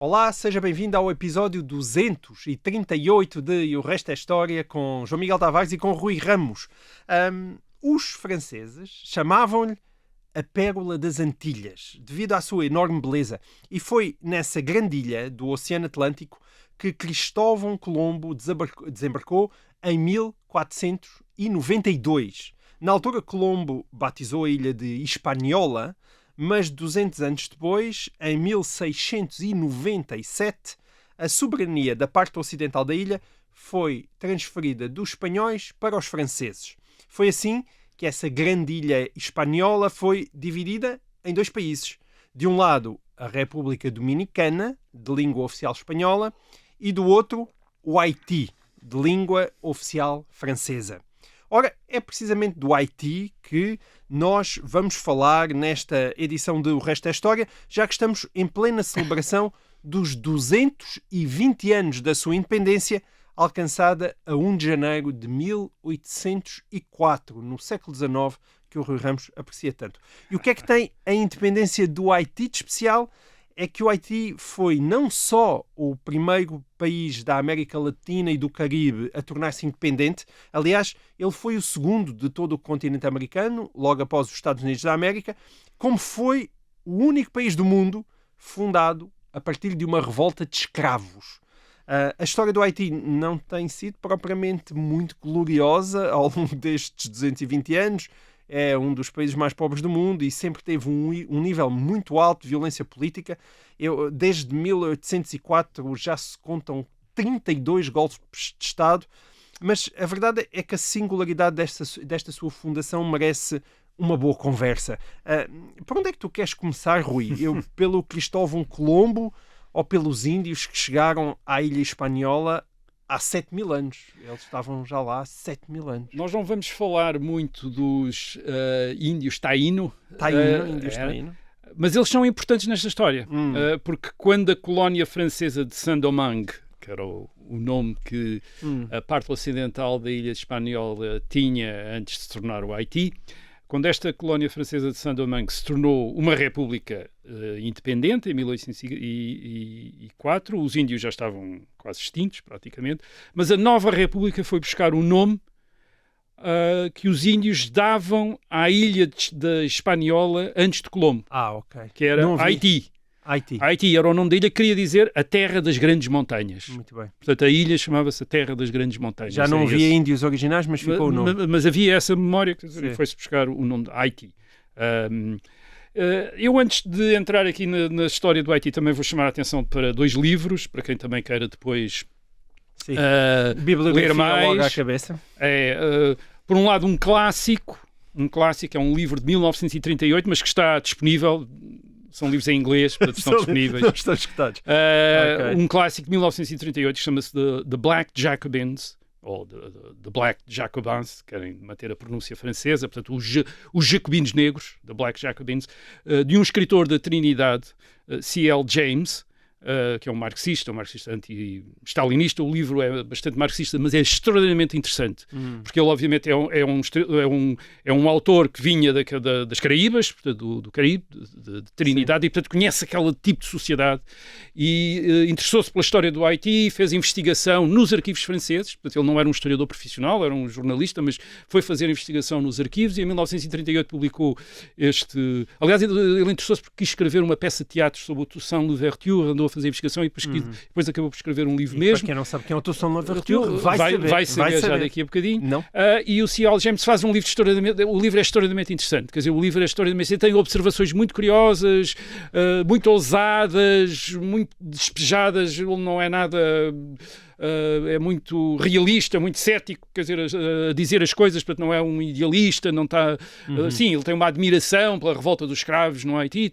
Olá, seja bem-vindo ao episódio 238 de E o Resto é História, com João Miguel Tavares e com Rui Ramos. Os franceses chamavam-lhe a Pérola das Antilhas, devido à sua enorme beleza. E foi nessa grande ilha do Oceano Atlântico que Cristóvão Colombo desembarcou em 1492. Na altura, Colombo batizou a ilha de Hispaniola, mas 200 anos depois, em 1697, a soberania da parte ocidental da ilha foi transferida dos espanhóis para os franceses. Foi assim que essa grande ilha espanhola foi dividida em dois países. De um lado, a República Dominicana, de língua oficial espanhola, e do outro, o Haiti, de língua oficial francesa. Ora, é precisamente do Haiti que nós vamos falar nesta edição de O Resto é História, já que estamos em plena celebração dos 220 anos da sua independência, alcançada a 1 de janeiro de 1804, no século XIX, que o Rui Ramos aprecia tanto. E o que é que tem a independência do Haiti de especial? É que o Haiti foi não só o primeiro país da América Latina e do Caribe a tornar-se independente, aliás, ele foi o segundo de todo o continente americano, logo após os Estados Unidos da América, como foi o único país do mundo fundado a partir de uma revolta de escravos. A história do Haiti não tem sido propriamente muito gloriosa ao longo destes 220 anos. É um dos países mais pobres do mundo e sempre teve um nível muito alto de violência política. Desde 1804 já se contam 32 golpes de Estado, mas a verdade é que a singularidade desta sua fundação merece uma boa conversa. Por onde é que tu queres começar, Rui? Pelo Cristóvão Colombo ou pelos índios que chegaram à ilha espanhola há 7.000 anos? Eles estavam já lá há 7.000 anos. Nós não vamos falar muito dos índios Taíno. Índios Taíno. Mas eles são importantes nesta história. Porque quando a colónia francesa de Saint-Domingue, que era o nome que a parte ocidental da ilha espanhola tinha antes de se tornar o Haiti, quando esta colónia francesa de Saint-Domingue se tornou uma república independente, em 1804, os índios já estavam quase extintos, praticamente, mas a nova república foi buscar um nome que os índios davam à ilha da Hispaniola antes de Colombo, que era Haiti. Haiti era o nome da ilha, queria dizer a terra das grandes montanhas. Muito bem. Portanto, a ilha chamava-se a terra das grandes montanhas. Já não havia índios originais, mas ficou o nome. Mas havia essa memória, que foi-se buscar o nome de Haiti. Eu, antes de entrar aqui na história do Haiti, também vou chamar a atenção para dois livros, para quem também queira depois ler mais. Logo à cabeça. Por um lado, um clássico, é um livro de 1938, mas que está disponível. São livros em inglês, portanto estão disponíveis. Estão escutados. Um clássico de 1938 que chama-se The Black Jacobins, ou The Black Jacobins, querem manter a pronúncia francesa, portanto os jacobinos negros, The Black Jacobins, de um escritor da Trinidade, C.L. James, que é um marxista anti-stalinista. O livro é bastante marxista, mas é extraordinariamente interessante, porque ele obviamente é um autor que vinha das Caraíbas, portanto, do Caribe, de Trinidade, e portanto conhece aquele tipo de sociedade e interessou-se pela história do Haiti, fez investigação nos arquivos franceses. Portanto, ele não era um historiador profissional, era um jornalista, mas foi fazer investigação nos arquivos e em 1938 publicou aliás, ele interessou-se porque quis escrever uma peça de teatro sobre o Toussaint Louverture, andou a fazer investigação e depois acabou por escrever um livro mesmo. Para quem não sabe quem é o Toussaint Louverture, vai saber já daqui a bocadinho. Não. E o C.L. James faz um livro o livro é extraordinariamente interessante. Quer dizer, o livro é extraordinariamente tem observações muito curiosas, muito ousadas, muito despejadas. Ele não é nada... é muito realista, muito cético, quer dizer, a dizer as coisas, portanto não é um idealista, não está... Sim, ele tem uma admiração pela revolta dos escravos no Haiti,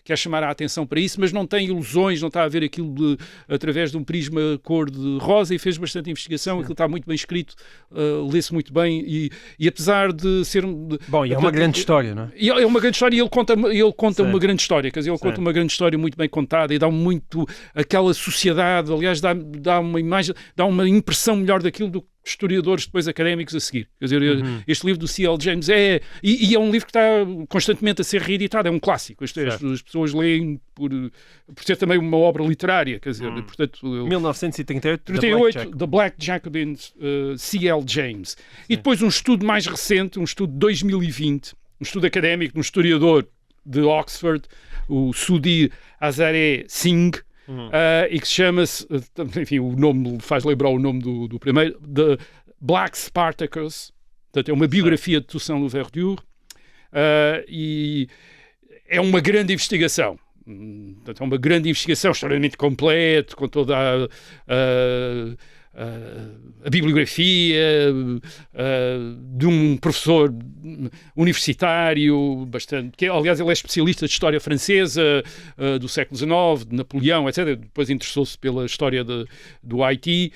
quer chamar a atenção para isso, mas não tem ilusões, não está a ver aquilo através de um prisma cor-de-rosa, e fez bastante investigação. Aquilo está muito bem escrito, lê-se muito bem, e apesar de ser... Bom, e é uma grande história, não é? É uma grande história, e ele conta uma grande história, quer dizer, ele conta uma grande história muito bem contada, e dá muito aquela sociedade, aliás, dá uma imagem dá uma impressão melhor daquilo do que historiadores depois académicos a seguir. Quer dizer, este livro do C.L. James é um livro que está constantemente a ser reeditado, é um clássico. As pessoas leem por ser também uma obra literária, quer dizer, portanto... 1938, 38, The Black Jacobins, C.L. James. Sim. E depois um estudo mais recente, um estudo de 2020, um estudo académico de um historiador de Oxford, o Sudhir Hazare Singh, e que se chama-se, enfim, o nome faz lembrar o nome do primeiro, The Black Spartacus. Portanto, é uma biografia de Toussaint Louverture, e é uma grande investigação. Portanto, é uma grande investigação, extremamente completa, com toda a bibliografia de um professor universitário bastante, que aliás ele é especialista de história francesa do século XIX, de Napoleão, etc. Depois interessou-se pela história do Haiti,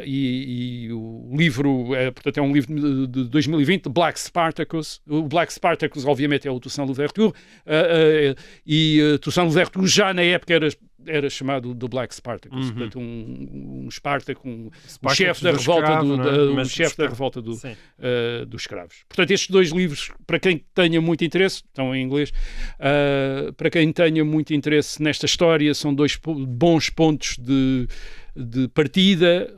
e o livro portanto é um livro de 2020, Black Spartacus. O Black Spartacus obviamente é o Toussaint Louverture, e Toussaint Louverture já na época era chamado The Black Spartacus, portanto um Spartacus, o chefe da revolta dos escravos. Portanto, estes dois livros, para quem tenha muito interesse, estão em inglês, para quem tenha muito interesse nesta história, são dois bons pontos de partida.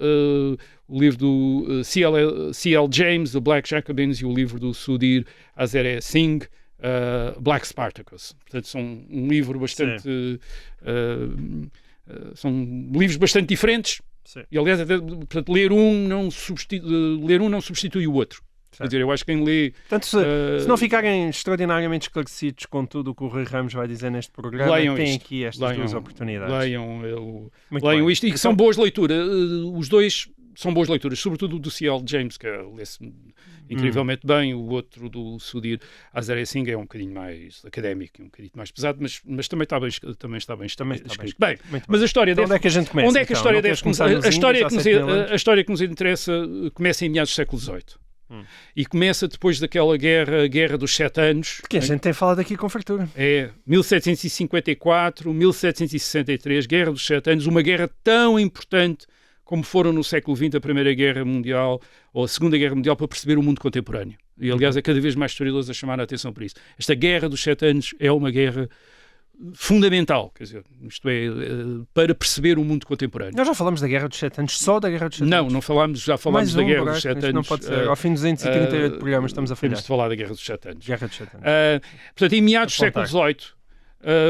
O livro do C.L. James, The Black Jacobins, e o livro do Sudhir Hazare Singh, Black Spartacus. Portanto, são um livro bastante... são livros bastante diferentes. Sim. E, aliás, até, portanto, ler um não substitui o outro. Quer dizer, eu acho que quem lê... Portanto, se não ficarem extraordinariamente esclarecidos com tudo o que o Rui Ramos vai dizer neste programa, têm aqui estas duas oportunidades. Leiam isto. E que são boas leituras. Os dois são boas leituras, sobretudo o do C.L. James, que lê-se incrivelmente bem. O outro do Sudhir Hazare Singh é um bocadinho mais académico, um bocadinho mais pesado, mas também está bem escrito. Bem, mas a história onde é que a gente começa? Onde é que a história deve começar? A história que nos interessa começa em meados do século XVIII. E começa depois daquela guerra dos 7 anos. Porque a gente tem falado aqui com fartura. 1754, 1763, Guerra dos 7 anos, uma guerra tão importante como foram no século XX a Primeira Guerra Mundial ou a Segunda Guerra Mundial para perceber o mundo contemporâneo. E, aliás, é cada vez mais historiadores a chamar a atenção para isso. Esta Guerra dos 7 anos é uma guerra fundamental, quer dizer, isto é, para perceber o mundo contemporâneo. Nós já falamos da Guerra dos 7 anos, só da Guerra dos 7 anos? Não falámos, já falámos da Guerra dos 7 anos. Não pode ser. Ao fim de 238 programas estamos a falhar. Temos de falar da Guerra dos 7 anos. Guerra dos 7 anos. Portanto, em meados do século XVIII,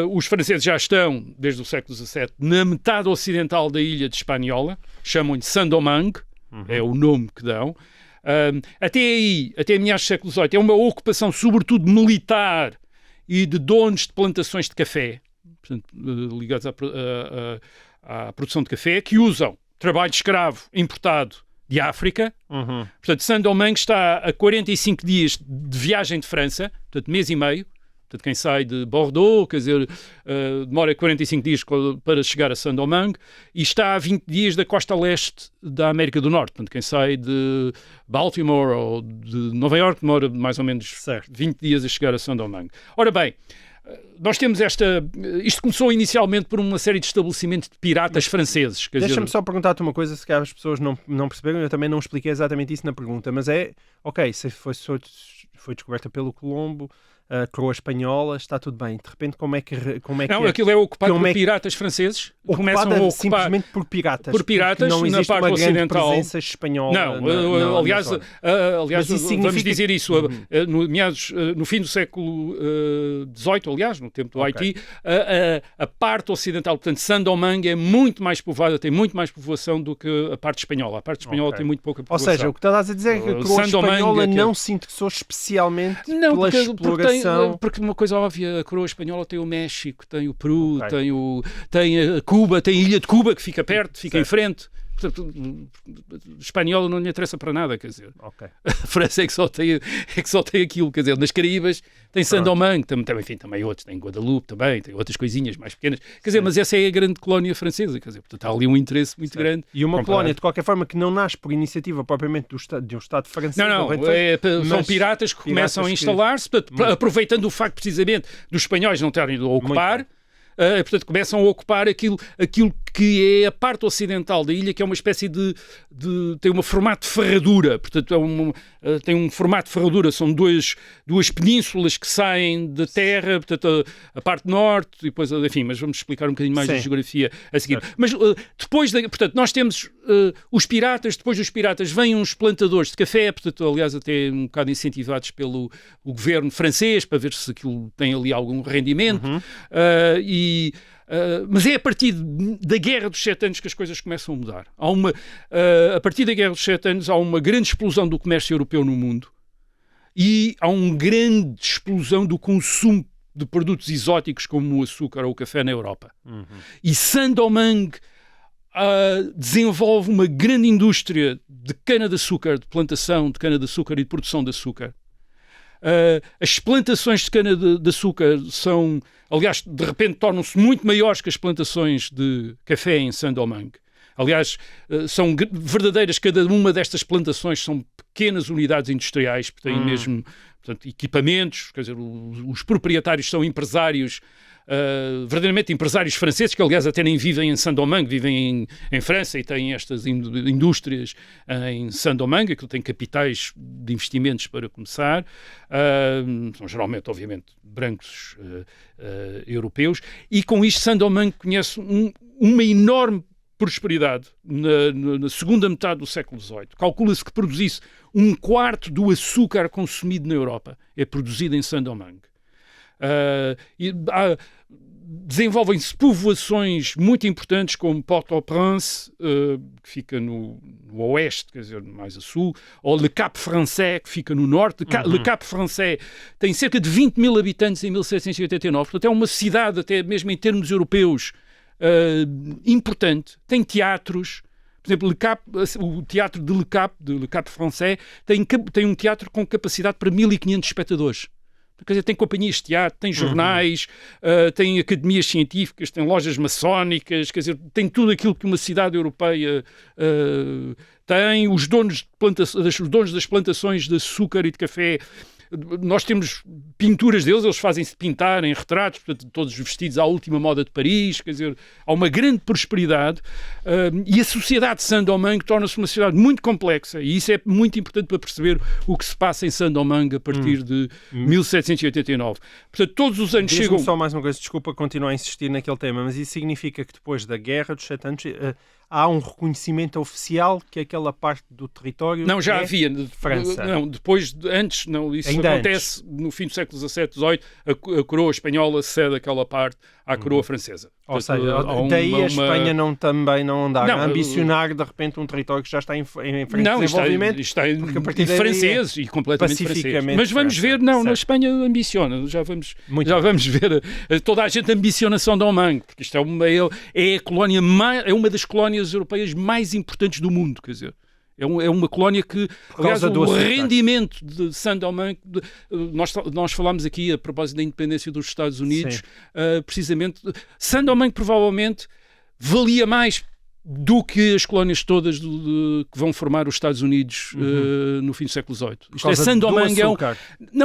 os franceses já estão, desde o século XVII, na metade ocidental da ilha de Hispaniola, chamam-lhe Saint-Domingue, é o nome que dão. Até meados do século XVIII, é uma ocupação sobretudo militar e de donos de plantações de café, portanto, ligados à produção de café, que usam trabalho escravo importado de África. Portanto, Saint-Domingue está a 45 dias de viagem de França, portanto, mês e meio. Portanto, quem sai de Bordeaux, quer dizer, demora 45 dias para chegar a Saint-Domingue, e está a 20 dias da costa leste da América do Norte. Portanto, quem sai de Baltimore ou de Nova Iorque demora mais ou menos 20 dias a chegar a Saint-Domingue. Ora bem, nós temos isto começou inicialmente por uma série de estabelecimentos de piratas franceses. Deixa-me só perguntar-te uma coisa, se calhar as pessoas não perceberam, eu também não expliquei exatamente isso na pergunta, mas se foi descoberta pelo Colombo, a coroa espanhola, está tudo bem. De repente, como é que não, aquilo é ocupado por piratas franceses. Começam a ocupar simplesmente por piratas. Por piratas, não existe na parte uma grande ocidental. Presença espanhola. Não, aliás, isso vamos dizer isso, no fim do século XVIII, aliás, no tempo do Haiti, a parte ocidental, portanto, Saint-Domingue é muito mais povoada, tem muito mais povoação do que a parte espanhola. A parte espanhola tem muito pouca povoação. Ou seja, o que estás a dizer é que a coroa espanhola não se interessou especialmente pela exploração. Porque uma coisa óbvia, a coroa espanhola tem o México, tem o Peru, tem a Cuba, tem a ilha de Cuba que fica perto, fica em frente. Portanto, espanhola não lhe interessa para nada, quer dizer. A França é que só tem aquilo, quer dizer, nas Caraíbas tem Saint-Domingue, também outros, tem Guadalupe também, tem outras coisinhas mais pequenas, quer dizer, mas essa é a grande colónia francesa, quer dizer, portanto há ali um interesse muito grande. E uma colónia, de qualquer forma, que não nasce por iniciativa propriamente de um Estado francês. São piratas que começam a instalar-se, aproveitando o facto precisamente dos espanhóis não terem de ocupar. Portanto, começam a ocupar aquilo que é a parte ocidental da ilha, que é uma espécie tem um formato de ferradura. Portanto, tem um formato de ferradura, são duas penínsulas que saem da terra, portanto, a parte norte, e depois, enfim, mas vamos explicar um bocadinho mais da geografia a seguir. Certo. Mas portanto, nós temos os piratas, depois dos piratas vêm uns plantadores de café, portanto, aliás, até um bocado incentivados pelo governo francês, para ver se aquilo tem ali algum rendimento. Mas é a partir da Guerra dos 7 Anos que as coisas começam a mudar. A partir da Guerra dos 7 Anos há uma grande explosão do comércio europeu no mundo e há uma grande explosão do consumo de produtos exóticos como o açúcar ou o café na Europa. E Saint-Domingue desenvolve uma grande indústria de cana-de-açúcar, de plantação de cana-de-açúcar e de produção de açúcar. As plantações de cana-de-açúcar são, aliás, de repente tornam-se muito maiores que as plantações de café em Saint-Domingue. Aliás, são verdadeiras, cada uma destas plantações são pequenas unidades industriais, porque têm mesmo, portanto, equipamentos, quer dizer, os proprietários são empresários, verdadeiramente empresários franceses, que aliás até nem vivem em Saint-Domingue, vivem em França e têm estas indústrias em Saint-Domingue, que têm capitais de investimentos para começar, são geralmente, obviamente, brancos europeus, e com isto Saint-Domingue conhece uma enorme prosperidade na segunda metade do século XVIII. Calcula-se que produzisse 1/4 do açúcar consumido na Europa é produzido em Saint-Domingue. Desenvolvem-se povoações muito importantes como Port-au-Prince, que fica no oeste, quer dizer, mais a sul, ou Le Cap Français, que fica no norte. Le Cap Français tem cerca de 20 mil habitantes em 1789, portanto é uma cidade, até mesmo em termos europeus, importante. Tem teatros. Por exemplo, o teatro de Le Cap Français, tem um teatro com capacidade para 1.500 espectadores. Quer dizer, tem companhias de teatro, tem jornais, tem academias científicas, tem lojas maçónicas, quer dizer, tem tudo aquilo que uma cidade europeia tem. Os donos das plantações de açúcar e de café, nós temos pinturas deles, eles fazem-se pintar em retratos, portanto, todos vestidos à última moda de Paris, quer dizer, há uma grande prosperidade, e a sociedade de Saint-Domingue torna-se uma sociedade muito complexa, e isso é muito importante para perceber o que se passa em Saint-Domingue a partir de 1789. Portanto, todos os anos chegam... Só mais uma coisa, desculpa continuar a insistir naquele tema, mas isso significa que depois da Guerra dos 7 Anos há um reconhecimento oficial que aquela parte do território não, já havia. França. Não, antes, não, isso ainda acontece no fim do século XVII, XVIII, a coroa espanhola cede aquela parte à coroa francesa. Ou seja, daí a Espanha também não andar a ambicionar de repente um território que já está em frente de desenvolvimento. Está de franceses e completamente francês. Mas vamos ver, na Espanha ambiciona, já vamos ver, toda a gente ambiciona Saint-Domingue, porque isto é a colónia é uma das colónias europeias mais importantes do mundo, quer dizer. É uma colónia que, aliás, o rendimento de Saint-Domingue, nós falámos aqui a propósito da independência dos Estados Unidos, precisamente, Saint-Domingue provavelmente valia mais do que as colónias todas que vão formar os Estados Unidos no fim do século XVIII. Isto é, Saint-Domingue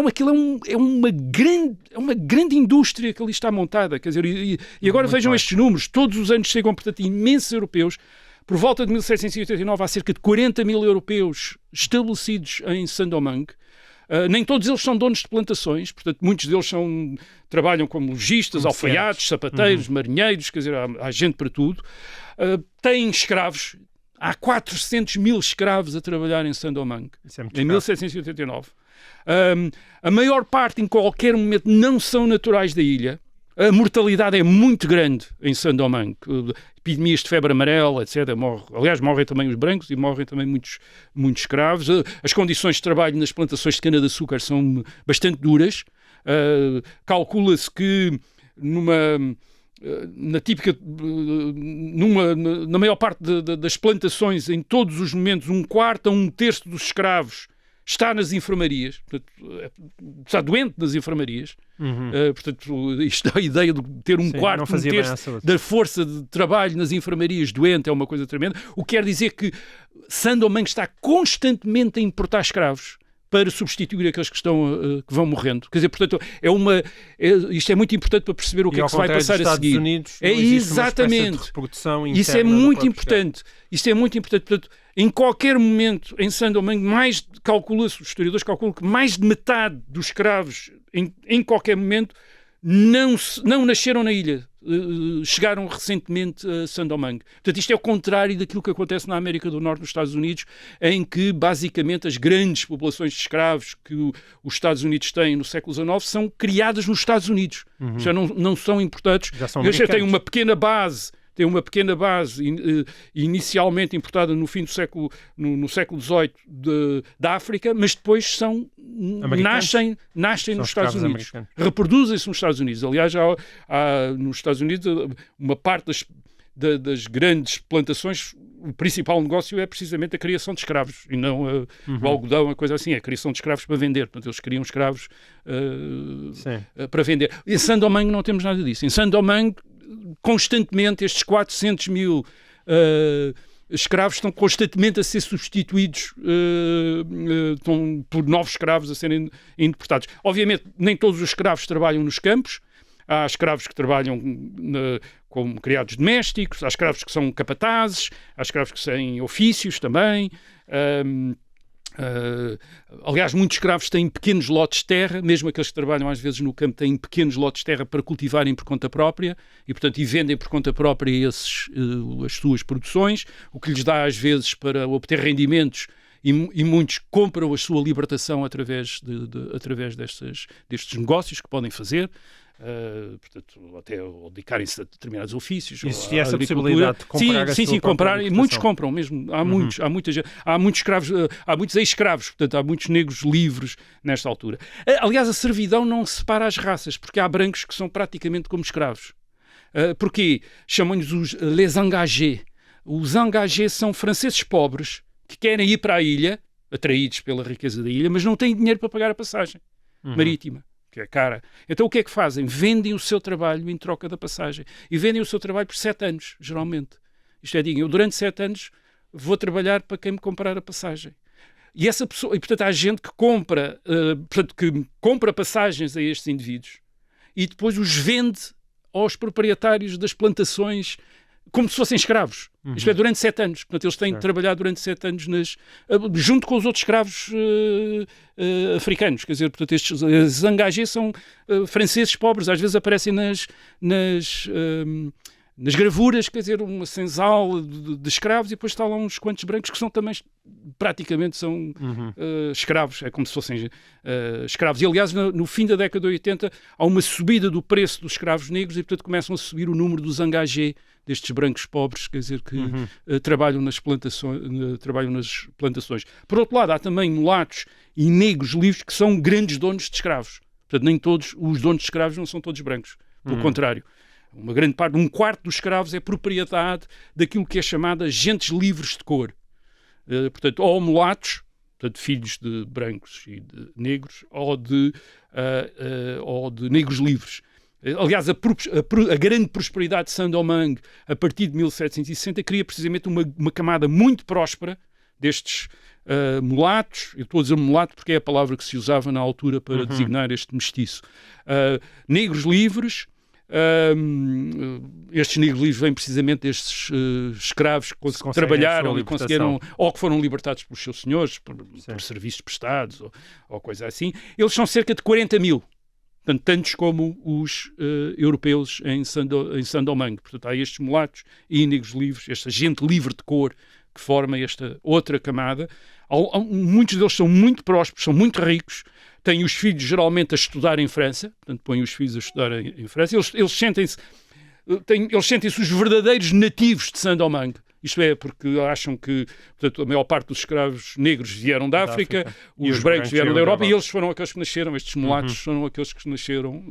aquilo é uma grande indústria que ali está montada, quer dizer, e agora vejam estes números, todos os anos chegam, portanto, imensos europeus. Por volta de 1789 há cerca de 40 mil europeus estabelecidos em Saint-Domingue. Nem todos eles são donos de plantações, portanto muitos deles trabalham como lojistas, alfaiates, sapateiros, marinheiros, quer dizer, há gente para tudo. Têm escravos. Há 400 mil escravos a trabalhar em Saint-Domingue, em 1789. A maior parte, em qualquer momento, não são naturais da ilha. A mortalidade é muito grande em Saint-Domingue. Epidemias de febre amarela, etc. Aliás, morrem também os brancos e morrem também muitos escravos. As condições de trabalho nas plantações de cana-de-açúcar são bastante duras. Calcula-se que na maior parte das plantações, em todos os momentos, 1/4 a 1/3 dos escravos está nas enfermarias, portanto, está doente nas enfermarias. Portanto, isto dá a ideia de ter 1/4, 1/3 da força de trabalho nas enfermarias doente é uma coisa tremenda. O que quer dizer que Saint-Domingue está constantemente a importar escravos, para substituir aqueles que vão morrendo. Quer dizer, portanto, isto é muito importante para perceber o que é que se vai passar a seguir. Unidos, é exatamente. Isso é muito importante. Isto é muito importante. Portanto, em qualquer momento, em Saint-Domingue, os historiadores calculam que mais de metade dos escravos, em qualquer momento, não nasceram na ilha. Chegaram recentemente a Saint-Domingue. Portanto, isto é o contrário daquilo que acontece na América do Norte, nos Estados Unidos, em que, basicamente, as grandes populações de escravos que os Estados Unidos têm no século XIX são criadas nos Estados Unidos. Já não são importados. Eles já têm uma pequena base. Inicialmente importada no fim do século, no século XVIII da África, mas depois nascem nos Estados Unidos. Reproduzem-se nos Estados Unidos. Aliás, há nos Estados Unidos uma parte das grandes plantações, o principal negócio é precisamente a criação de escravos e não o algodão, a coisa assim, é a criação de escravos para vender. Portanto, eles criam escravos para vender. Em Saint-Domingue não temos nada disso. Em Saint-Domingue, constantemente, estes 400 mil escravos estão constantemente a ser substituídos por novos escravos a serem interpretados. Obviamente, nem todos os escravos trabalham nos campos. Há escravos que trabalham como criados domésticos, há escravos que são capatazes, há escravos que têm ofícios também. Aliás, muitos escravos têm pequenos lotes de terra, mesmo aqueles que trabalham às vezes no campo têm pequenos lotes de terra para cultivarem por conta própria e, portanto, vendem por conta própria as suas produções, o que lhes dá às vezes para obter rendimentos e muitos compram a sua libertação através destes negócios que podem fazer. Portanto, até dedicarem-se a determinados ofícios. Existia essa possibilidade de comprar sim, comprar, e muitos compram mesmo. Há muitos escravos, há muitos ex-escravos, portanto, há muitos negros livres nesta altura. Aliás, a servidão não separa as raças, porque há brancos que são praticamente como escravos. Porquê? Chamam-lhes os les engagés. Os engagés são franceses pobres que querem ir para a ilha, atraídos pela riqueza da ilha, mas não têm dinheiro para pagar a passagem marítima, que é cara. Então o que é que fazem? Vendem o seu trabalho em troca da passagem. E vendem o seu trabalho por 7 anos, geralmente. Isto é, digam, eu durante 7 anos vou trabalhar para quem me comprar a passagem. E essa pessoa, e portanto há gente que compra passagens a estes indivíduos e depois os vende aos proprietários das plantações como se fossem escravos. Isto é, durante 7 anos. Portanto, eles têm de trabalhar durante 7 anos junto com os outros escravos africanos. Quer dizer, portanto, estes engagés são franceses pobres. Às vezes aparecem nas gravuras, quer dizer, uma senzala de escravos e depois está lá uns quantos brancos que são também, praticamente, são escravos. É como se fossem escravos. E, aliás, no fim da década de 80, há uma subida do preço dos escravos negros e, portanto, começam a subir o número dos engagés, destes brancos pobres, quer dizer, que trabalham nas plantações. Por outro lado, há também mulatos e negros livres que são grandes donos de escravos. Portanto, nem todos os donos de escravos não são todos brancos. Pelo contrário. Uma grande parte, 1/4 dos escravos é propriedade daquilo que é chamada agentes livres de cor. Portanto, ou mulatos, portanto, filhos de brancos e de negros, ou de negros livres. Aliás, a grande prosperidade de Saint-Domingue, a partir de 1760, cria precisamente uma camada muito próspera destes mulatos. Eu estou a dizer mulato porque é a palavra que se usava na altura para designar este mestiço. Negros livres. Estes negros livres vêm precisamente destes escravos que trabalharam e conseguiram, ou que foram libertados pelos seus senhores por serviços prestados ou coisa assim. Eles são cerca de 40 mil, portanto, tantos como os europeus em Saint-Domingue. Portanto, há estes mulatos e negros livres, esta gente livre de cor que forma esta outra camada. Muitos deles são muito prósperos, são muito ricos, têm os filhos geralmente a estudar em França, portanto põem os filhos a estudar em França. Eles sentem-se os verdadeiros nativos de Saint-Domingue. Isto é, porque acham que, portanto, a maior parte dos escravos negros vieram da África, os brancos vieram da Europa, e eles foram aqueles que nasceram, estes mulatos foram aqueles que nasceram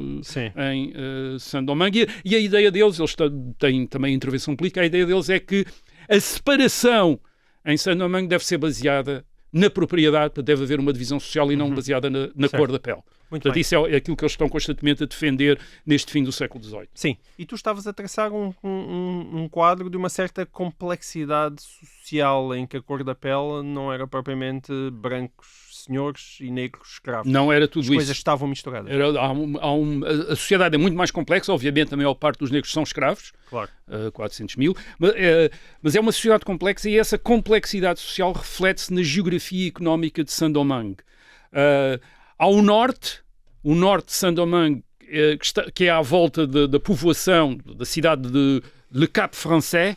em Saint-Domingue. E a ideia deles, eles têm também intervenção política, a ideia deles é que a separação em Saint-Domingue deve ser baseada na propriedade, deve haver uma divisão social e não baseada na cor da pele. Portanto, isso é aquilo que eles estão constantemente a defender neste fim do século XVIII. Sim, e tu estavas a traçar um quadro de uma certa complexidade social em que a cor da pele não era propriamente brancos senhores e negros escravos. Não era tudo As isso. coisas estavam misturadas. A sociedade é muito mais complexa, obviamente a maior parte dos negros são escravos, Claro. 400 mil, mas é uma sociedade complexa e essa complexidade social reflete-se na geografia económica de Saint-Domingue. Ao norte, o norte de Saint-Domingue, que é à volta da povoação da cidade de Le Cap Français.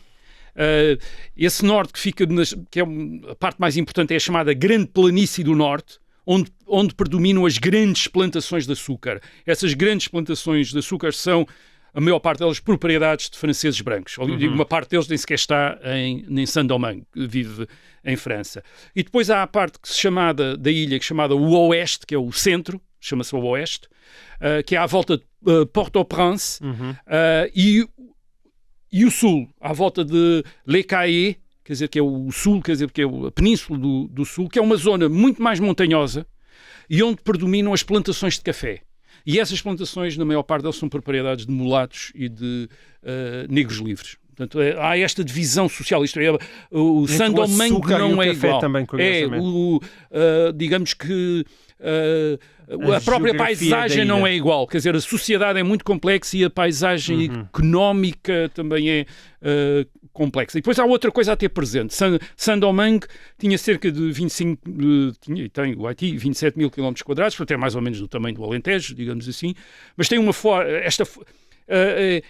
Esse norte que é a parte mais importante é a chamada Grande Planície do Norte, onde predominam as grandes plantações de açúcar. Essas grandes plantações de açúcar são, a maior parte delas, propriedades de franceses brancos. Uma parte deles nem sequer está em Saint-Domingue, vive em França. E depois há a parte da ilha chamada o Oeste, que é o centro, chama-se o Oeste, que é à volta de Port-au-Prince, e o sul, à volta de Les Cayes, quer dizer, que é o sul, quer dizer, que é a península do sul, que é uma zona muito mais montanhosa e onde predominam as plantações de café. E essas plantações, na maior parte delas, são propriedades de mulatos e de negros livres. Portanto, há esta divisão social. Isto é, o Saint-Domingue não é igual. Também, digamos que a própria paisagem não é igual. Quer dizer, a sociedade é muito complexa e a paisagem económica também é complexa. E depois há outra coisa a ter presente. Saint-Domingue tinha cerca de 25, tem o Haiti, 27 mil km², portanto é mais ou menos do tamanho do Alentejo, digamos assim, mas tem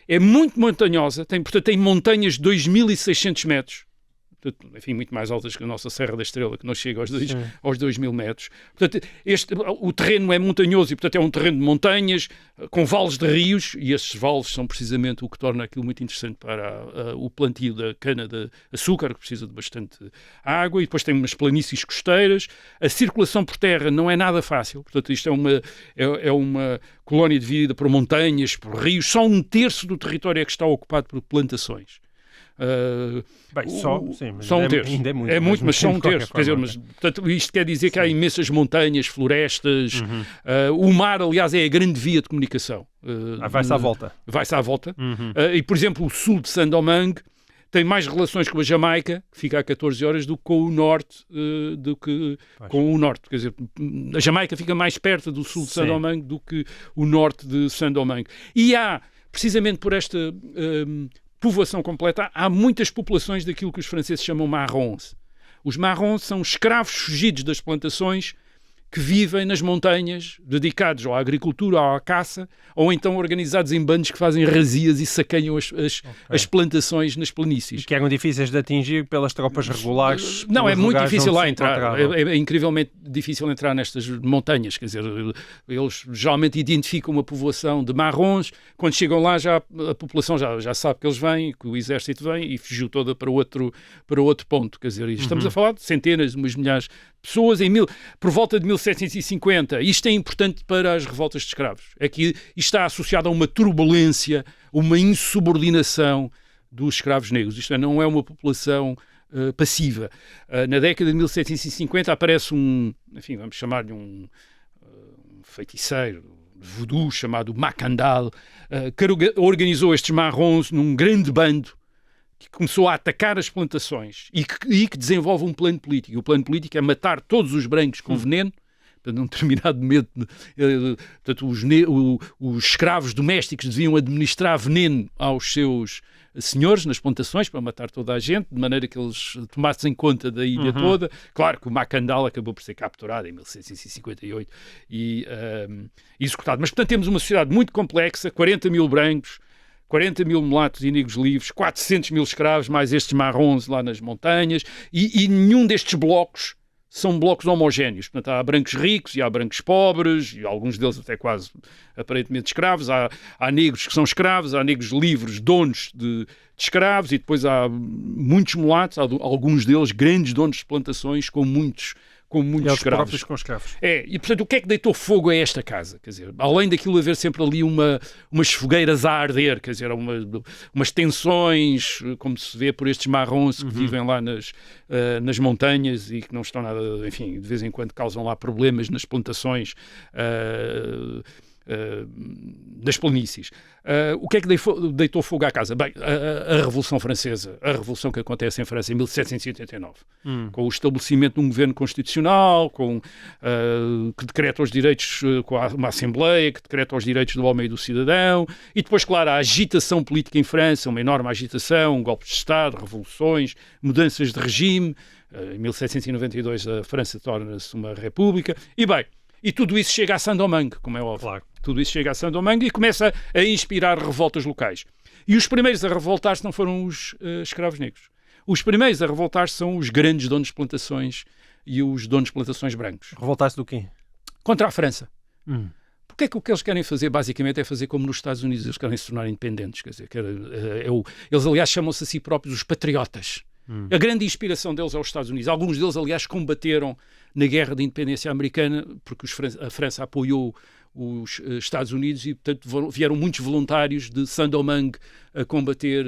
é muito montanhosa, portanto tem montanhas de 2.600 metros, enfim, muito mais altas que a nossa Serra da Estrela, que não chega aos 2.000 metros. Portanto, o terreno é montanhoso e, portanto, é um terreno de montanhas, com vales de rios, e esses vales são precisamente o que torna aquilo muito interessante para o plantio da cana-de-açúcar, que precisa de bastante água, e depois tem umas planícies costeiras. A circulação por terra não é nada fácil, portanto, isto é uma colónia dividida por montanhas, por rios. Só 1/3 do território é que está ocupado por plantações. Sim, mas só um terço. Ainda é muito. É muito, mas só um terço. Quer dizer, portanto, isto quer dizer que há imensas montanhas, florestas. O mar, aliás, é a grande via de comunicação. Vai-se à volta. Vai-se à volta. E, por exemplo, o sul de Saint-Domingue tem mais relações com a Jamaica, que fica a 14 horas, do que com o norte. Quer dizer, a Jamaica fica mais perto do sul de Saint-Domingue do que o norte de Saint-Domingue. E há, precisamente por esta povoação completa, há muitas populações daquilo que os franceses chamam marrons. Os marrons são escravos fugidos das plantações que vivem nas montanhas, dedicados ou à agricultura ou à caça, ou então organizados em bandos que fazem razias e saqueiam as plantações nas planícies. E que eram difíceis de atingir pelas tropas regulares. Não, é muito difícil lá entrar. É incrivelmente difícil entrar nestas montanhas. Quer dizer, eles geralmente identificam uma povoação de marrons. Quando chegam lá, a população já sabe que eles vêm, que o exército vem e fugiu toda para outro ponto. Quer dizer, estamos a falar de centenas, umas milhares de pessoas por volta de 1750. Isto é importante para as revoltas de escravos. É que isto está associado a uma turbulência, uma insubordinação dos escravos negros. Isto não é uma população passiva. Na década de 1750 aparece vamos chamar-lhe um feiticeiro de voodoo chamado Macandal, que organizou estes marrons num grande bando que começou a atacar as plantações e que desenvolve um plano político. O plano político é matar todos os brancos com veneno, num determinado momento. Portanto, os escravos domésticos deviam administrar veneno aos seus senhores nas plantações para matar toda a gente, de maneira que eles tomassem conta da ilha toda. Claro que o Macandal acabou por ser capturado em 1758 e executado. Mas, portanto, temos uma sociedade muito complexa, 40 mil brancos, 40 mil mulatos e negros livres, 400 mil escravos, mais estes marrons lá nas montanhas, e nenhum destes blocos são blocos homogéneos. Portanto, há brancos ricos e há brancos pobres, e alguns deles até quase aparentemente escravos. Há negros que são escravos, há negros livres, donos de escravos, e depois há muitos mulatos, há alguns deles grandes donos de plantações com muitos escravos. Com escravos. E portanto, o que é que deitou fogo a esta casa? Quer dizer, além daquilo haver sempre ali umas fogueiras a arder, quer dizer, umas tensões, como se vê por estes marrons que vivem lá nas montanhas e que não estão nada, enfim, de vez em quando causam lá problemas nas plantações. das planícies. O que é que deitou fogo à casa? Bem, a Revolução Francesa, a revolução que acontece em França em 1789, com o estabelecimento de um governo constitucional, que decreta os direitos, com uma Assembleia, que decreta os direitos do homem e do cidadão, e depois, claro, a agitação política em França, uma enorme agitação, golpes de Estado, revoluções, mudanças de regime. Em 1792 a França torna-se uma república, e tudo isso chega a Saint-Domingue, como é óbvio. Claro. Tudo isso chega a Saint-Domingue e começa a inspirar revoltas locais. E os primeiros a revoltar-se não foram os escravos negros. Os primeiros a revoltar-se são os grandes donos de plantações e os donos de plantações brancos. Revoltar-se do quê? Contra a França. Porque é que o que eles querem fazer, basicamente, é fazer como nos Estados Unidos. Eles querem se tornar independentes. Quer dizer, eles, aliás, chamam-se a si próprios os patriotas. A grande inspiração deles é os Estados Unidos. Alguns deles, aliás, combateram na Guerra de Independência Americana, porque a França apoiou os Estados Unidos e, portanto, vieram muitos voluntários de Saint-Domingue a combater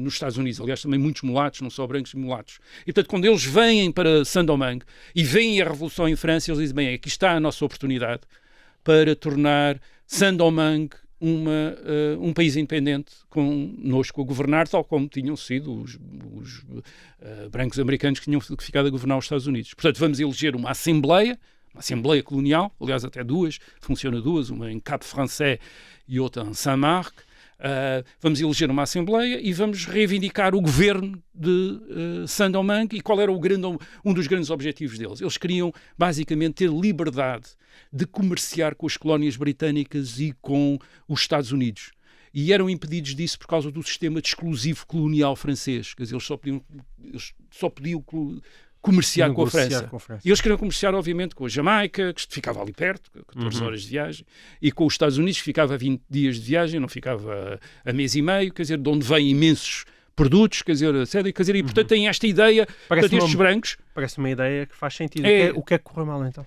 nos Estados Unidos. Aliás, também muitos mulatos, não só brancos e mulatos. E, portanto, quando eles vêm para Saint-Domingue e veem a Revolução em França, eles dizem, bem, aqui está a nossa oportunidade para tornar Saint-Domingue um país independente, connosco a governar, tal como tinham sido os brancos americanos que tinham ficado a governar os Estados Unidos. Portanto, vamos eleger uma Assembleia colonial, aliás, até funciona duas, uma em Cap Français e outra em Saint-Marc. Vamos eleger uma Assembleia e vamos reivindicar o governo de Saint-Domingue. E qual era um dos grandes objetivos deles? Eles queriam, basicamente, ter liberdade de comerciar com as colónias britânicas e com os Estados Unidos. E eram impedidos disso por causa do sistema de exclusivo colonial francês. Quer dizer, eles só podiam comerciar com a França. E eles queriam comerciar, obviamente, com a Jamaica, que ficava ali perto, 14 horas de viagem, e com os Estados Unidos, que ficava a 20 dias de viagem, não ficava a mês e meio, quer dizer, de onde vêm imensos produtos, quer dizer, e portanto têm esta ideia, portanto, estes brancos... Parece uma ideia que faz sentido. O que é que correu mal, então?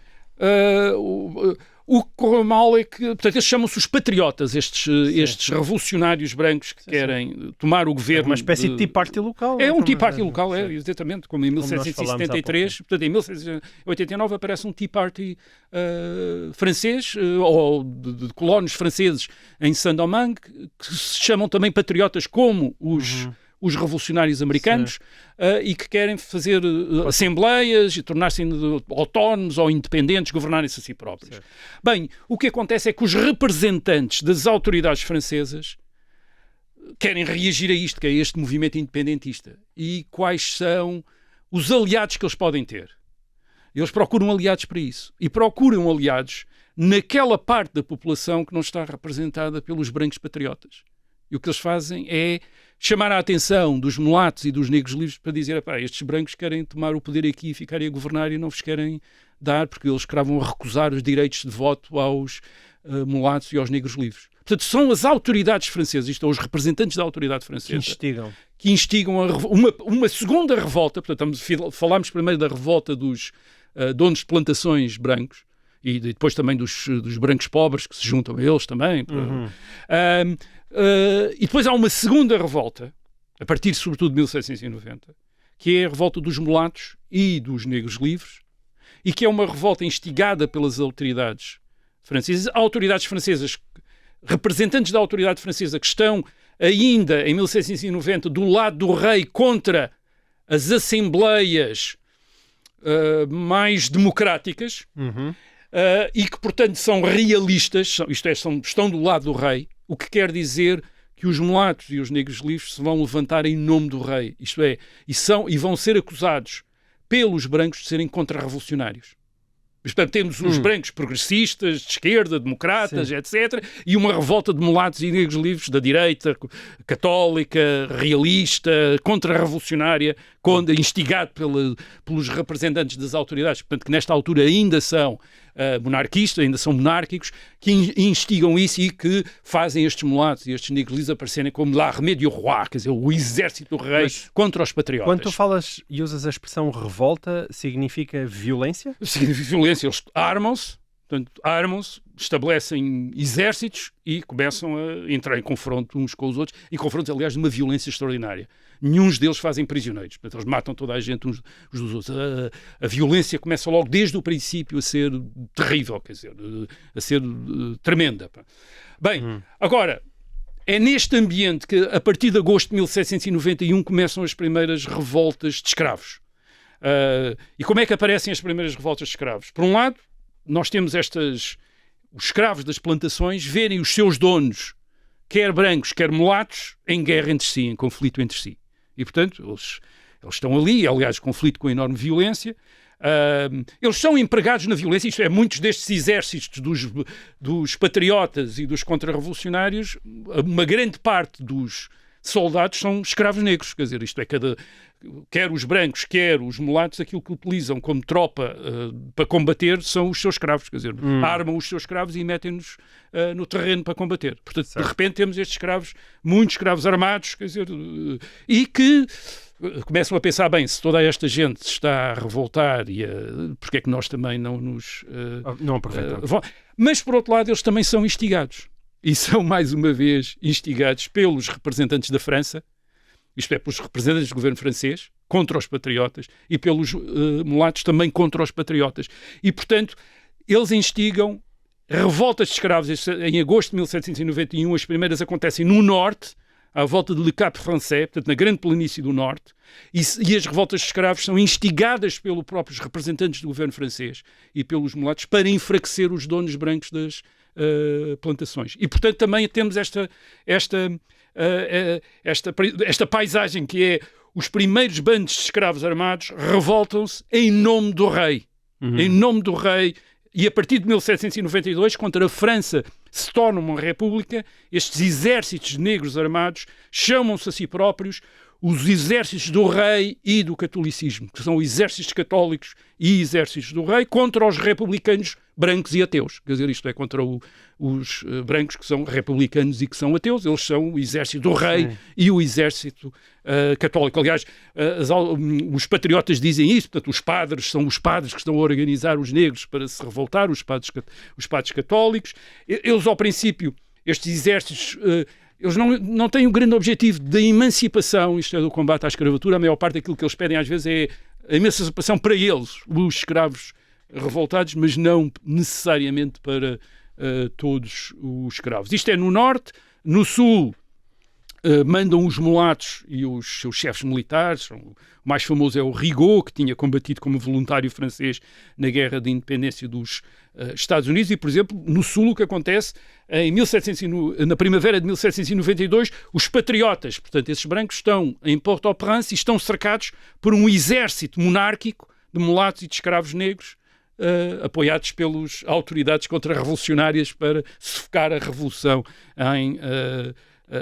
O que correu mal é que, portanto, eles chamam-se os patriotas, estes revolucionários brancos que querem tomar o governo. É uma espécie de Tea Party local. É um Tea Party local, exatamente, como em 1773. Portanto, em 1789 aparece um Tea Party francês, ou de colonos franceses em Saint-Domingue, que se chamam também patriotas como os revolucionários americanos, e que querem fazer assembleias e tornar-se autónomos ou independentes, governarem-se a si próprios. Certo. Bem, o que acontece é que os representantes das autoridades francesas querem reagir a isto, que é este movimento independentista. E quais são os aliados que eles podem ter? Eles procuram aliados para isso. E procuram aliados naquela parte da população que não está representada pelos brancos patriotas. E o que eles fazem é chamar a atenção dos mulatos e dos negros livres para dizer, estes brancos querem tomar o poder aqui e ficarem a governar e não vos querem dar, porque eles cravam a recusar os direitos de voto aos mulatos e aos negros livres. Portanto, são as autoridades francesas, isto é, os representantes da autoridade francesa, que instigam uma segunda revolta. Portanto, falámos primeiro da revolta dos donos de plantações brancos, e depois também dos brancos pobres que se juntam a eles também. E depois há uma segunda revolta, a partir sobretudo de 1790, que é a revolta dos mulatos e dos negros livres, e que é uma revolta instigada pelas autoridades francesas. Autoridades francesas, representantes da autoridade francesa que estão ainda em 1790 do lado do rei contra as assembleias mais democráticas, e que, portanto, são realistas, isto é, estão do lado do rei, o que quer dizer que os mulatos e os negros livres se vão levantar em nome do rei, isto é, e vão ser acusados pelos brancos de serem contra-revolucionários. Portanto, temos os brancos progressistas, de esquerda, democratas, etc., e uma revolta de mulatos e negros livres da direita, católica, realista, contra-revolucionária, instigado pelos representantes das autoridades, portanto, que nesta altura ainda são monarquistas, ainda são monárquicos, que instigam isso e que fazem estes mulatos e estes negros livres aparecerem como l'armée du roi, quer dizer, o exército do rei contra os patriotas. Quando tu falas e usas a expressão revolta, significa violência? Significa violência. Eles armam-se, Portanto, armam-se, estabelecem exércitos e começam a entrar em confronto uns com os outros, em confrontos, aliás, de uma violência extraordinária. Nenhum deles fazem prisioneiros. Portanto, eles matam toda a gente uns dos outros. A violência começa logo desde o princípio a ser terrível, quer dizer, a ser tremenda. Bem, agora, é neste ambiente que, a partir de agosto de 1791, começam as primeiras revoltas de escravos. E como é que aparecem as primeiras revoltas de escravos? Por um lado, nós temos os escravos das plantações verem os seus donos, quer brancos, quer mulatos, em guerra entre si, em conflito entre si. E, portanto, eles estão ali, aliás, conflito com enorme violência. Eles são empregados na violência, isto é, muitos destes exércitos dos patriotas e dos contra-revolucionários, uma grande parte dos soldados são escravos negros, quer dizer, isto é, quer os brancos, quer os mulatos, aquilo que utilizam como tropa para combater são os seus escravos, quer dizer, armam os seus escravos e metem-nos no terreno para combater. Portanto, certo. De repente temos estes escravos, muitos escravos armados, quer dizer, e que começam a pensar, bem, se toda esta gente está a revoltar, porque é que nós também não nos... não aproveitamos. Mas, por outro lado, eles também são instigados. E são, mais uma vez, instigados pelos representantes da França, isto é, pelos representantes do governo francês, contra os patriotas, e pelos mulatos também contra os patriotas. E, portanto, eles instigam revoltas de escravos em agosto de 1791. As primeiras acontecem no norte, à volta de Le Cap Français, portanto, na grande planície do norte, e as revoltas de escravos são instigadas pelos próprios representantes do governo francês e pelos mulatos para enfraquecer os donos brancos das plantações. E, portanto, também temos esta paisagem que é os primeiros bandos de escravos armados revoltam-se em nome do rei. Em nome do rei. E a partir de 1792, quando a França se torna uma república, estes exércitos negros armados chamam-se a si próprios os exércitos do rei e do catolicismo, que são exércitos católicos e exércitos do rei contra os republicanos brancos e ateus. Quer dizer, isto é, contra os brancos que são republicanos e que são ateus. Eles são o exército do rei e o exército católico. Aliás, os patriotas dizem isso, portanto, os padres são os padres que estão a organizar os negros para se revoltar, os padres católicos. Eles, ao princípio, estes exércitos... eles não têm o grande objetivo da emancipação, isto é, do combate à escravatura. A maior parte daquilo que eles pedem às vezes é a emancipação para eles, os escravos revoltados, mas não necessariamente para todos os escravos. Isto é no norte. No sul mandam os mulatos e os seus chefes militares. O mais famoso é o Rigaud, que tinha combatido como voluntário francês na Guerra de Independência dos Estados Unidos. E, por exemplo, no sul o que acontece, na primavera de 1792, os patriotas, portanto, esses brancos, estão em Port-au-Prince e estão cercados por um exército monárquico de mulatos e de escravos negros, apoiados pelas autoridades contra-revolucionárias para sufocar a revolução em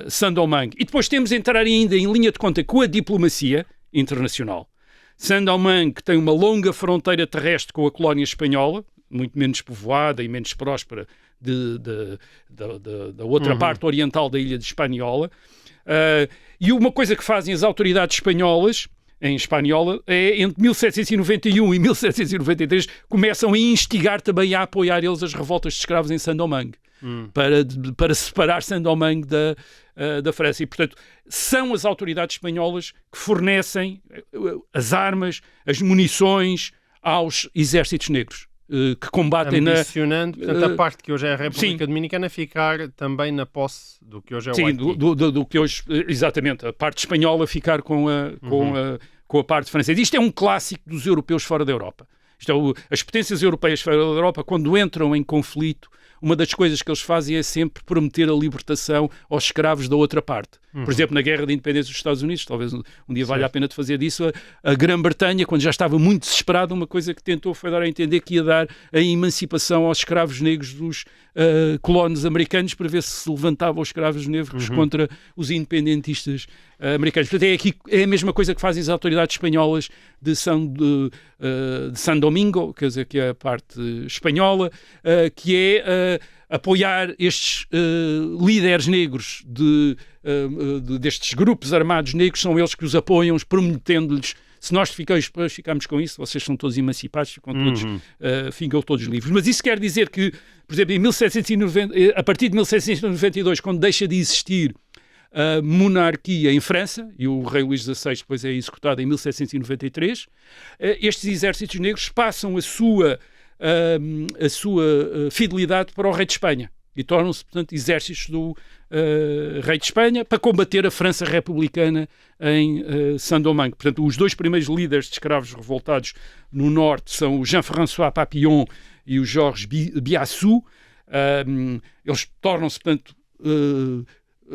Saint-Domingue. E depois temos de entrar ainda em linha de conta com a diplomacia internacional. Saint-Domingue tem uma longa fronteira terrestre com a colónia espanhola, muito menos povoada e menos próspera da outra parte oriental da ilha de Hispaniola. E uma coisa que fazem as autoridades espanholas em Hispaniola é, entre 1791 e 1793, começam a instigar também a apoiar eles as revoltas de escravos em Saint-Domingue, para separar Saint-Domingue da França. E, portanto, são as autoridades espanholas que fornecem as armas, as munições aos exércitos negros, que combatem ambicionando, portanto, a parte que hoje é a República Dominicana ficar também na posse do que hoje é o Haiti. Do que hoje, exatamente, a parte espanhola ficar com a parte francesa. Isto é um clássico dos europeus fora da Europa. As potências europeias fora da Europa, quando entram em conflito, uma das coisas que eles fazem é sempre prometer a libertação aos escravos da outra parte. Por exemplo, na Guerra de Independência dos Estados Unidos, talvez um dia valha a pena de fazer disso, a Grã-Bretanha, quando já estava muito desesperada, uma coisa que tentou foi dar a entender que ia dar a emancipação aos escravos negros dos colonos americanos, para ver se levantavam os escravos negros contra os independentistas americanos. Portanto, é a mesma coisa que fazem as autoridades espanholas de San Domingo, quer dizer, que é a parte espanhola, que é apoiar estes líderes negros destes grupos armados negros. São eles que os apoiam, prometendo-lhes se nós ficamos com isso, vocês são todos emancipados, ficam todos livres. Mas isso quer dizer que, por exemplo, a partir de 1792, quando deixa de existir a monarquia em França, e o rei Luís XVI depois é executado em 1793, estes exércitos negros passam a sua fidelidade para o rei de Espanha e tornam-se, portanto, exércitos do rei de Espanha para combater a França republicana em Saint-Domingue. Portanto, os dois primeiros líderes de escravos revoltados no norte são o Jean-François Papillon e o Georges Biassou. Eles tornam-se, portanto,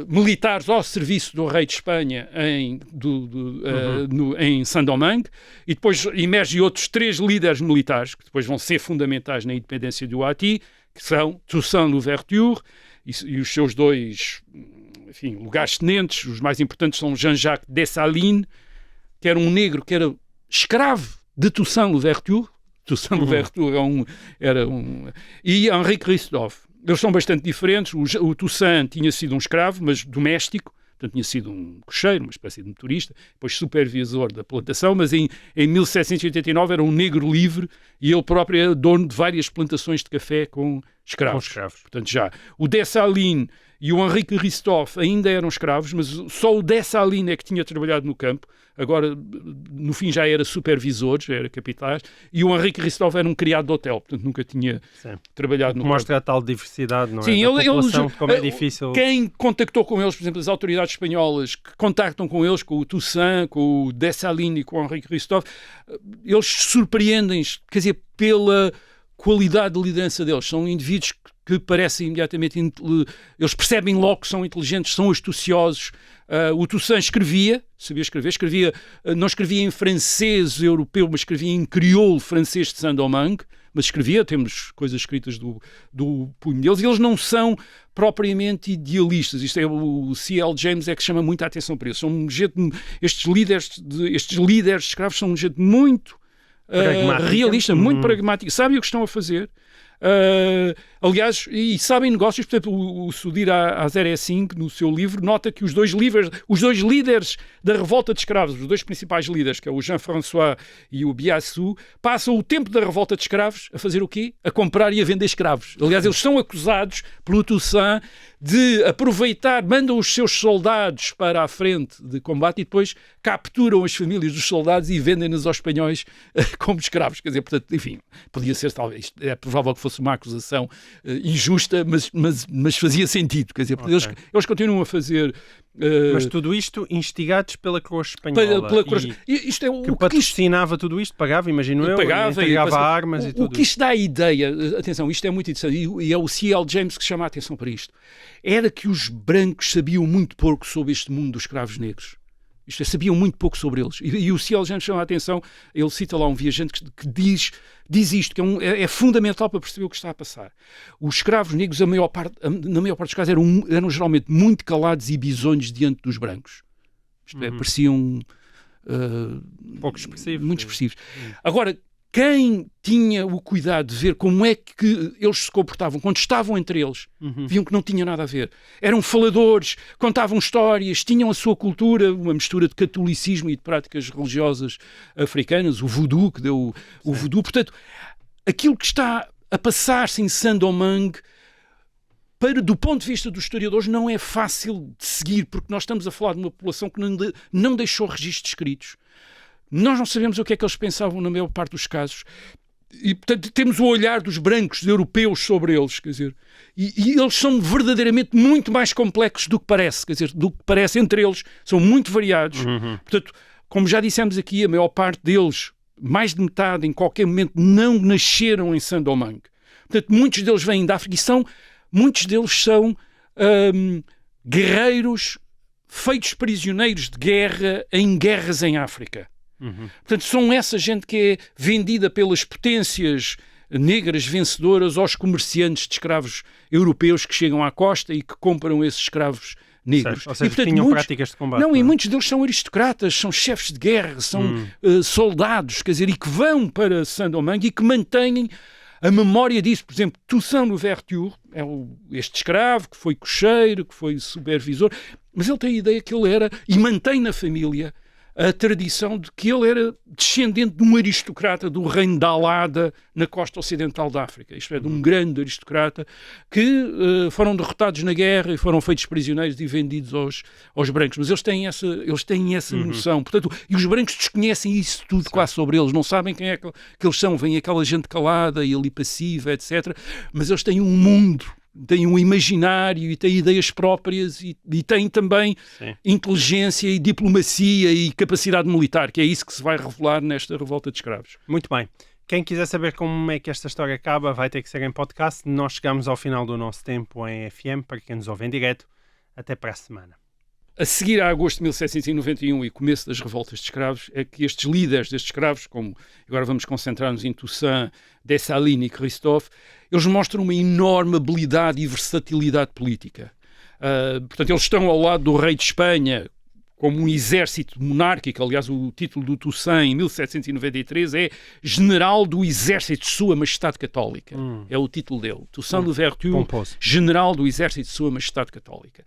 militares ao serviço do rei de Espanha em Saint-Domingue, e depois emergem outros 3 líderes militares que depois vão ser fundamentais na independência do Haiti, que são Toussaint Louverture e os seus 2 lugares-tenentes. Os mais importantes são Jean-Jacques Dessalines, que era um negro que era escravo de Toussaint Louverture. Toussaint Louverture e Henri Christophe. Eles são bastante diferentes. O Toussaint tinha sido um escravo, mas doméstico, portanto tinha sido um cocheiro, uma espécie de motorista, depois supervisor da plantação, mas em 1789 era um negro livre e ele próprio era dono de várias plantações de café com escravos. Portanto, já o Dessalines e o Henri Christophe ainda eram escravos, mas só o Dessalines é que tinha trabalhado no campo. Agora, no fim, já era supervisor, já era capitães, e o Henri Christophe era um criado de hotel, portanto nunca tinha trabalhado no campo. Mostra a tal diversidade, não é? Sim, como é difícil. Quem contactou com eles, por exemplo, as autoridades espanholas que contactam com eles, com o Toussaint, com o Dessalines e com o Henri Christophe, eles surpreendem-se, quer dizer, pela qualidade de liderança deles. São indivíduos que parecem imediatamente... Eles percebem logo que são inteligentes, são astuciosos. O Toussaint sabia escrever, não escrevia em francês europeu, mas escrevia em crioulo francês de Saint-Domingue, mas escrevia, temos coisas escritas do punho deles, e eles não são propriamente idealistas. Isto é, o C.L. James é que chama muito a atenção para isso. Estes líderes escravos são um jeito muito realista, muito pragmático, sabem o que estão a fazer. Aliás, e sabem negócios. Portanto, o Sudir Azerecin, no seu livro, nota que os dois líderes da revolta de escravos, os 2 principais líderes, que é o Jean-François e o Biassou, passam o tempo da revolta de escravos a fazer o quê? A comprar e a vender escravos. Aliás, eles são acusados pelo Toussaint de aproveitar, mandam os seus soldados para a frente de combate e depois capturam as famílias dos soldados e vendem-nas aos espanhóis como escravos. Quer dizer, portanto, enfim, podia ser, talvez, é provável que fosse uma acusação injusta, mas fazia sentido. Quer dizer, eles continuam a fazer... mas tudo isto instigados pela coroa espanhola. Isto é que patrocinava tudo isto, pagava, imagino eu, entregava armas e tudo. O que isto dá a ideia, atenção, isto é muito interessante, e é o C.L. James que chama a atenção para isto, era que os brancos sabiam muito pouco sobre este mundo dos escravos negros. Isto é, sabiam muito pouco sobre eles. E o C.L. James chama a atenção, ele cita lá um viajante que diz isto, que é fundamental para perceber o que está a passar. Os escravos negros, na maior parte dos casos, eram geralmente muito calados e bisonhos diante dos brancos. Isto é, pareciam pouco expressivos. Muito expressivos. Agora, quem tinha o cuidado de ver como é que eles se comportavam quando estavam entre eles, viam que não tinha nada a ver. Eram faladores, contavam histórias, tinham a sua cultura, uma mistura de catolicismo e de práticas religiosas africanas, o voodoo, que deu o voodoo. Portanto, aquilo que está a passar-se em Saint-Domingue, do ponto de vista dos historiadores, não é fácil de seguir, porque nós estamos a falar de uma população que não deixou registros escritos. Nós não sabemos o que é que eles pensavam na maior parte dos casos. E, portanto, temos o olhar dos brancos europeus sobre eles, quer dizer, e eles são verdadeiramente muito mais complexos do que parece, quer dizer, do que parece entre eles, são muito variados. Portanto, como já dissemos aqui, a maior parte deles, mais de metade, em qualquer momento, não nasceram em Saint-Domingue. Portanto, muitos deles vêm da África e muitos deles são guerreiros feitos prisioneiros de guerra em guerras em África. Portanto, são essa gente que é vendida pelas potências negras vencedoras aos comerciantes de escravos europeus que chegam à costa e que compram esses escravos negros. Ou seja, tinham práticas de combate. Não, e muitos deles são aristocratas, são chefes de guerra, são soldados, quer dizer, e que vão para Saint-Domingue e que mantêm a memória disso. Por exemplo, Toussaint Louverture é este escravo que foi cocheiro, que foi supervisor, mas ele tem a ideia que ele era, e mantém na família, a tradição de que ele era descendente de um aristocrata do reino da Alada na costa ocidental da África, isto é, de um grande aristocrata que foram derrotados na guerra e foram feitos prisioneiros e vendidos aos brancos, mas eles têm essa noção, portanto, e os brancos desconhecem isso tudo quase sobre eles, não sabem quem é que eles são, vem aquela gente calada e ali passiva, etc., mas eles têm um mundo, têm um imaginário e têm ideias próprias e têm também inteligência e diplomacia e capacidade militar, que é isso que se vai revelar nesta revolta de escravos. Muito bem. Quem quiser saber como é que esta história acaba vai ter que ser em podcast. Nós chegamos ao final do nosso tempo em FM, para quem nos ouve em direto. Até para a semana. A seguir a agosto de 1791 e começo das revoltas de escravos, é que estes líderes destes escravos, como agora vamos concentrar-nos em Toussaint, Dessalines e Christophe, eles mostram uma enorme habilidade e versatilidade política. Portanto, eles estão ao lado do rei de Espanha como um exército monárquico. Aliás, o título do Toussaint em 1793 é General do Exército de Sua Majestade Católica. É o título dele. Toussaint Louverture, General do Exército de Sua Majestade Católica.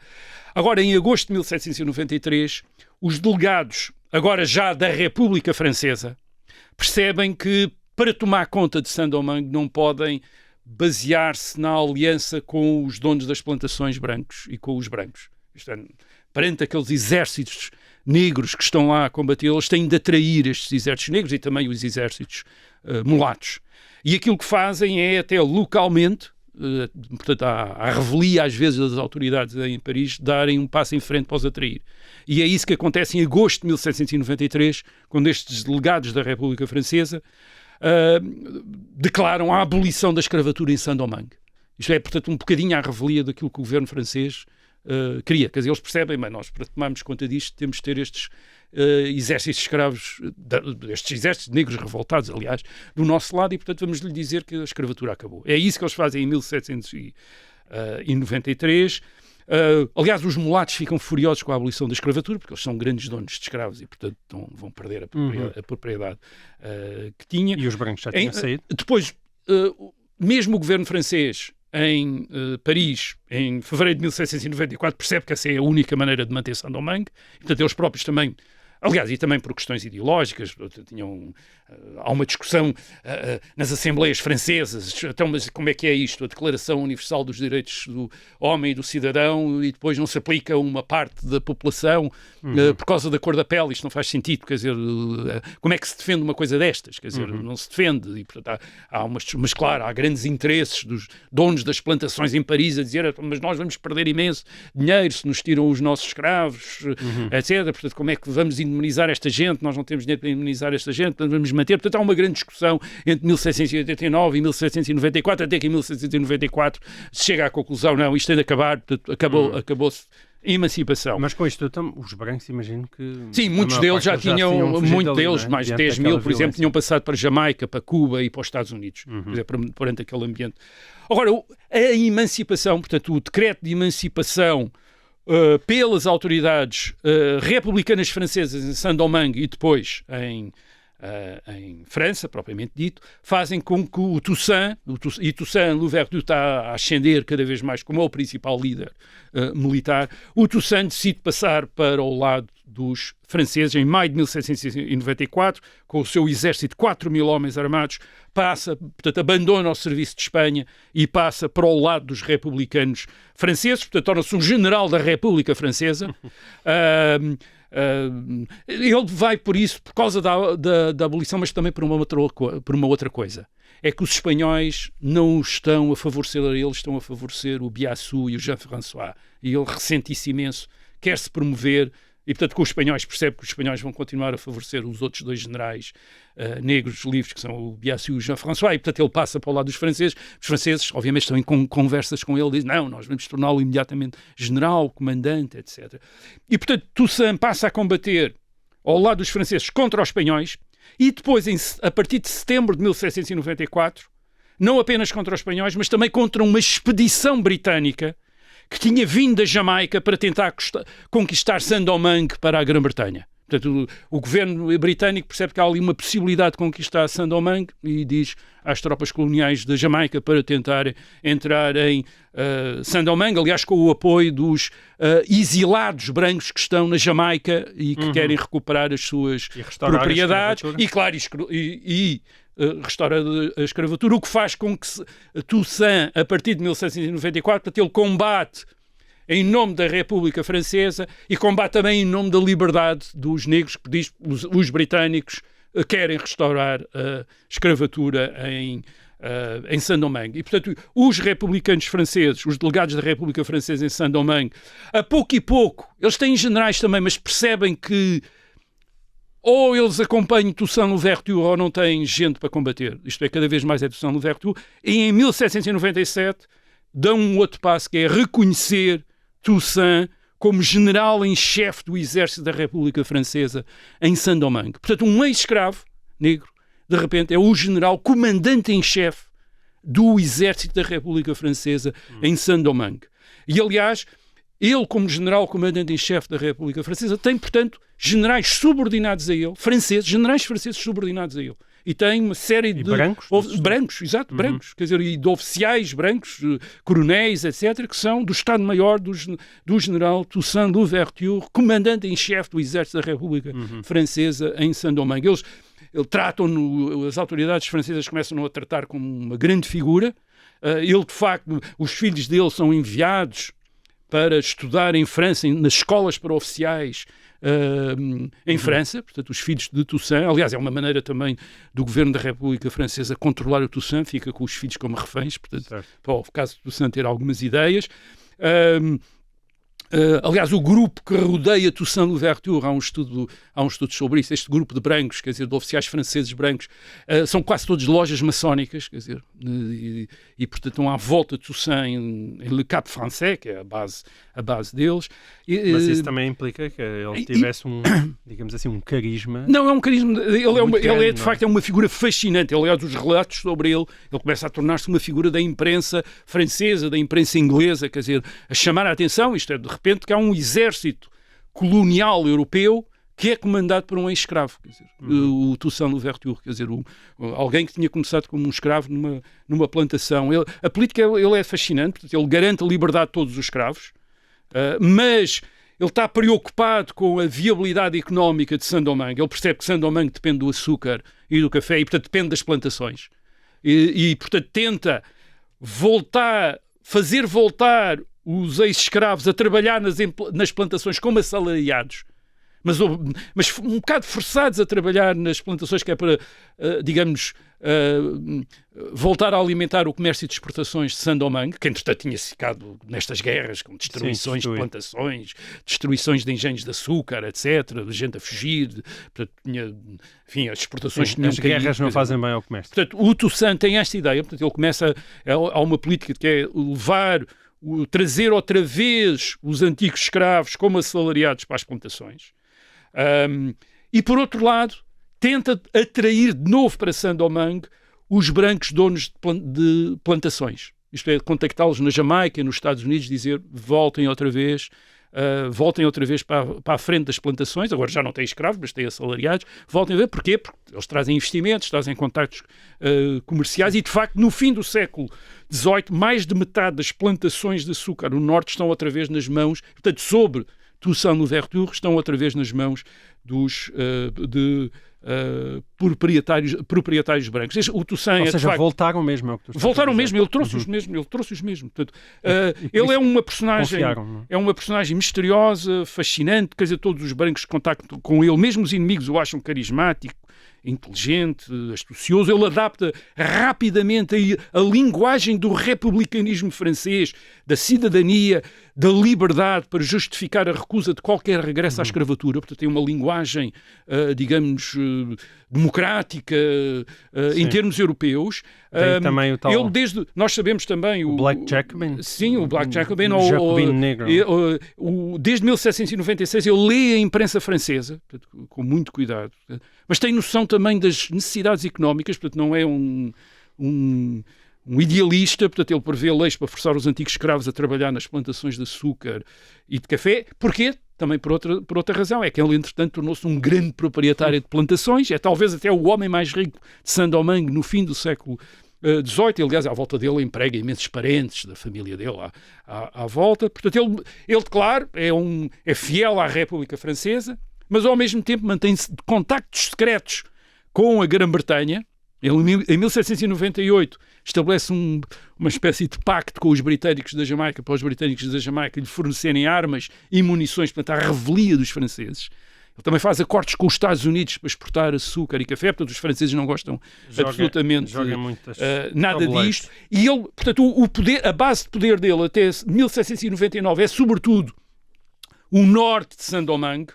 Agora, em agosto de 1793, os delegados, agora já da República Francesa, percebem que para tomar conta de Saint-Domingue não podem basear-se na aliança com os donos das plantações brancos e com os brancos. Isto é, perante aqueles exércitos negros que estão lá a combater, eles têm de atrair estes exércitos negros e também os exércitos mulatos. E aquilo que fazem é até localmente, portanto há revelia às vezes das autoridades em Paris, darem um passo em frente para os atrair. E é isso que acontece em agosto de 1793, quando estes delegados da República Francesa declaram a abolição da escravatura em Saint-Domingue. Isto é, portanto, um bocadinho à revelia daquilo que o governo francês queria. Quer dizer, eles percebem, mas nós, para tomarmos conta disto, temos de ter estes exércitos escravos, estes exércitos negros revoltados, aliás, do nosso lado, e, portanto, vamos lhe dizer que a escravatura acabou. É isso que eles fazem em 1793. Aliás, os mulatos ficam furiosos com a abolição da escravatura, porque eles são grandes donos de escravos e, portanto, vão perder a propriedade que tinham. E os brancos já tinham saído. Depois, mesmo o governo francês em Paris, em fevereiro de 1794, percebe que essa é a única maneira de manter Saint-Domingue. Portanto, eles próprios também, aliás, e também por questões ideológicas, há uma discussão nas assembleias francesas, então, mas como é que é isto? A Declaração Universal dos Direitos do Homem e do Cidadão, e depois não se aplica a uma parte da população por causa da cor da pele, isto não faz sentido, quer dizer, como é que se defende uma coisa destas? Quer dizer, não se defende, e portanto mas claro, há grandes interesses dos donos das plantações em Paris a dizer, mas nós vamos perder imenso dinheiro se nos tiram os nossos escravos, etc. Portanto, como é que vamos indemnizar esta gente? Nós não temos dinheiro para indemnizar esta gente, portanto, vamos manter. Portanto, há uma grande discussão entre 1789 e 1794, até que em 1794 se chega à conclusão, não, isto tem de acabar, portanto, acabou-se a emancipação. Mas com isto, os brancos, imagino que... Sim, muitos deles já tinham mais de 10 mil, por exemplo, tinham passado para Jamaica, para Cuba e para os Estados Unidos, quer dizer, perante aquele ambiente. Agora, a emancipação, portanto, o decreto de emancipação pelas autoridades republicanas francesas em Saint-Domingue e depois em França, propriamente dito, fazem com que o Toussaint Louverture está a ascender cada vez mais como é o principal líder militar. O Toussaint decide passar para o lado dos franceses em maio de 1794, com o seu exército de 4 mil homens armados, portanto, abandona o serviço de Espanha e passa para o lado dos republicanos franceses, portanto, torna-se um general da República Francesa. Ele vai por isso, por causa da abolição, mas também por uma outra coisa. É que os espanhóis não estão a favorecer a ele, estão a favorecer o Biassou e o Jean-François. E ele ressente isso imenso, quer-se promover, e portanto que os espanhóis percebem que os espanhóis vão continuar a favorecer os outros dois generais negros livres, que são o Biassou e o Jean-François, e portanto ele passa para o lado dos franceses. Os franceses, obviamente, estão em conversas com ele, dizem, não, nós vamos torná-lo imediatamente general, comandante, etc. E portanto Toussaint passa a combater ao lado dos franceses contra os espanhóis, e depois, a partir de setembro de 1794, não apenas contra os espanhóis, mas também contra uma expedição britânica que tinha vindo da Jamaica para tentar conquistar Saint-Domingue para a Grã-Bretanha. Portanto, o governo britânico percebe que há ali uma possibilidade de conquistar Saint-Domingue e diz às tropas coloniais da Jamaica para tentarem entrar em Saint-Domingue, aliás, com o apoio dos exilados brancos que estão na Jamaica e que querem recuperar as suas propriedades e, claro, restaura a escravatura, o que faz com que Toussaint, a partir de 1794, ele combate em nome da República Francesa e combate também em nome da liberdade dos negros, que diz os britânicos querem restaurar a escravatura em Saint-Domingue. E, portanto, os republicanos franceses, os delegados da República Francesa em Saint-Domingue, a pouco e pouco, eles têm generais também, mas percebem que ou eles acompanham Toussaint Louverture ou não têm gente para combater. Isto é, cada vez mais é Toussaint Louverture. E em 1797 dão um outro passo, que é reconhecer Toussaint como general em chefe do exército da República Francesa em Saint-Domingue. Portanto, um ex-escravo negro, de repente, é o general comandante em chefe do exército da República Francesa em Saint-Domingue. E, aliás, ele, como general comandante em chefe da República Francesa, tem, portanto, generais subordinados a ele, generais franceses subordinados a ele. E tem uma série de... brancos? Brancos, exato, brancos. Quer dizer, e de oficiais brancos, coronéis, etc., que são do Estado-Maior do general Toussaint Louverture, comandante em chefe do exército da República Francesa em Saint-Domingue. Eles tratam-no, as autoridades francesas começam a tratar como uma grande figura. Ele, de facto, os filhos dele são enviados para estudar em França, nas escolas para oficiais em França, portanto, os filhos de Toussaint. Aliás, é uma maneira também do governo da República Francesa controlar o Toussaint, fica com os filhos como reféns, portanto, para o caso de Toussaint ter algumas ideias. Aliás, o grupo que rodeia Toussaint Louverture, há um estudo sobre isso, este grupo de brancos, quer dizer, de oficiais franceses brancos, são quase todos lojas maçónicas, quer dizer, e portanto estão à volta de Toussaint em Le Cap Français, que é a base deles. Mas isso também implica que ele tivesse digamos assim, um carisma. Não, é um carisma, ele é de facto uma figura fascinante. Aliás, os relatos sobre ele começa a tornar-se uma figura da imprensa francesa, da imprensa inglesa, quer dizer, a chamar a atenção, isto é, de repente, que há um exército colonial europeu que é comandado por um ex-escravo, quer dizer, o Toussaint Louverture, quer dizer, alguém que tinha começado como um escravo numa plantação. A política ele é fascinante, portanto, ele garante a liberdade de todos os escravos, mas ele está preocupado com a viabilidade económica de Saint-Domingue. Ele percebe que Saint-Domingue depende do açúcar e do café e, portanto, depende das plantações. E portanto, tenta fazer voltar os ex-escravos a trabalhar nas plantações como assalariados, mas um bocado forçados a trabalhar nas plantações, que é para, digamos, voltar a alimentar o comércio de exportações de Saint-Domingue, que entretanto tinha ficado nestas guerras, com destruições de plantações, destruições de engenhos de açúcar, etc., de gente a fugir, portanto, enfim, as exportações tinham caído. As guerras não fazem bem ao comércio. Portanto, o Toussaint tem esta ideia, portanto, ele começa a uma política que é trazer outra vez os antigos escravos como assalariados para as plantações. E, por outro lado, tenta atrair de novo para Saint-Domingue os brancos donos de plantações. Isto é, contactá-los na Jamaica, nos Estados Unidos, dizer voltem outra vez para a frente das plantações. Agora já não têm escravos, mas têm assalariados. Voltem a ver. Porquê? Porque eles trazem investimentos, trazem contactos comerciais e, de facto, no fim do século XVIII, mais de metade das plantações de açúcar no norte estão outra vez nas mãos, portanto, sobre Toussaint Louverture, estão outra vez nas mãos dos proprietários brancos. O Toussaint, ou seja, de facto, voltaram mesmo. É o que tu voltaram mesmo, ele trouxe-os mesmo. Portanto, ele é uma personagem misteriosa, fascinante, quer dizer, todos os brancos que contactam com ele, mesmo os inimigos o acham carismático, inteligente, astucioso. Ele adapta rapidamente a linguagem do republicanismo francês, da cidadania, da liberdade, para justificar a recusa de qualquer regresso à escravatura. Portanto, tem uma linguagem, digamos, democrática em termos europeus. Também o tal... nós sabemos também... O Black Jacobin? Sim, o Black Jacobin. Jacobin negro. Desde 1796 ele lê a imprensa francesa, portanto, com muito cuidado, mas tem noção também das necessidades económicas, portanto, não é um idealista, portanto ele prevê leis para forçar os antigos escravos a trabalhar nas plantações de açúcar e de café. Porquê? Também por outra razão, é que ele entretanto tornou-se um grande proprietário de plantações, é talvez até o homem mais rico de Saint-Domingue no fim do século XVIII. Aliás, à volta dele emprega imensos parentes da família dele à volta. Portanto, ele claro, é fiel à República Francesa, mas ao mesmo tempo mantém-se de contactos secretos com a Grã-Bretanha. Ele, em 1798, estabelece uma espécie de pacto com os britânicos da Jamaica, para os britânicos da Jamaica lhe fornecerem armas e munições, portanto, à revelia dos franceses. Ele também faz acordos com os Estados Unidos para exportar açúcar e café, portanto, os franceses não gostam absolutamente nada disto. E ele, portanto, a base de poder dele até 1799 é, sobretudo, o norte de Saint-Domingue,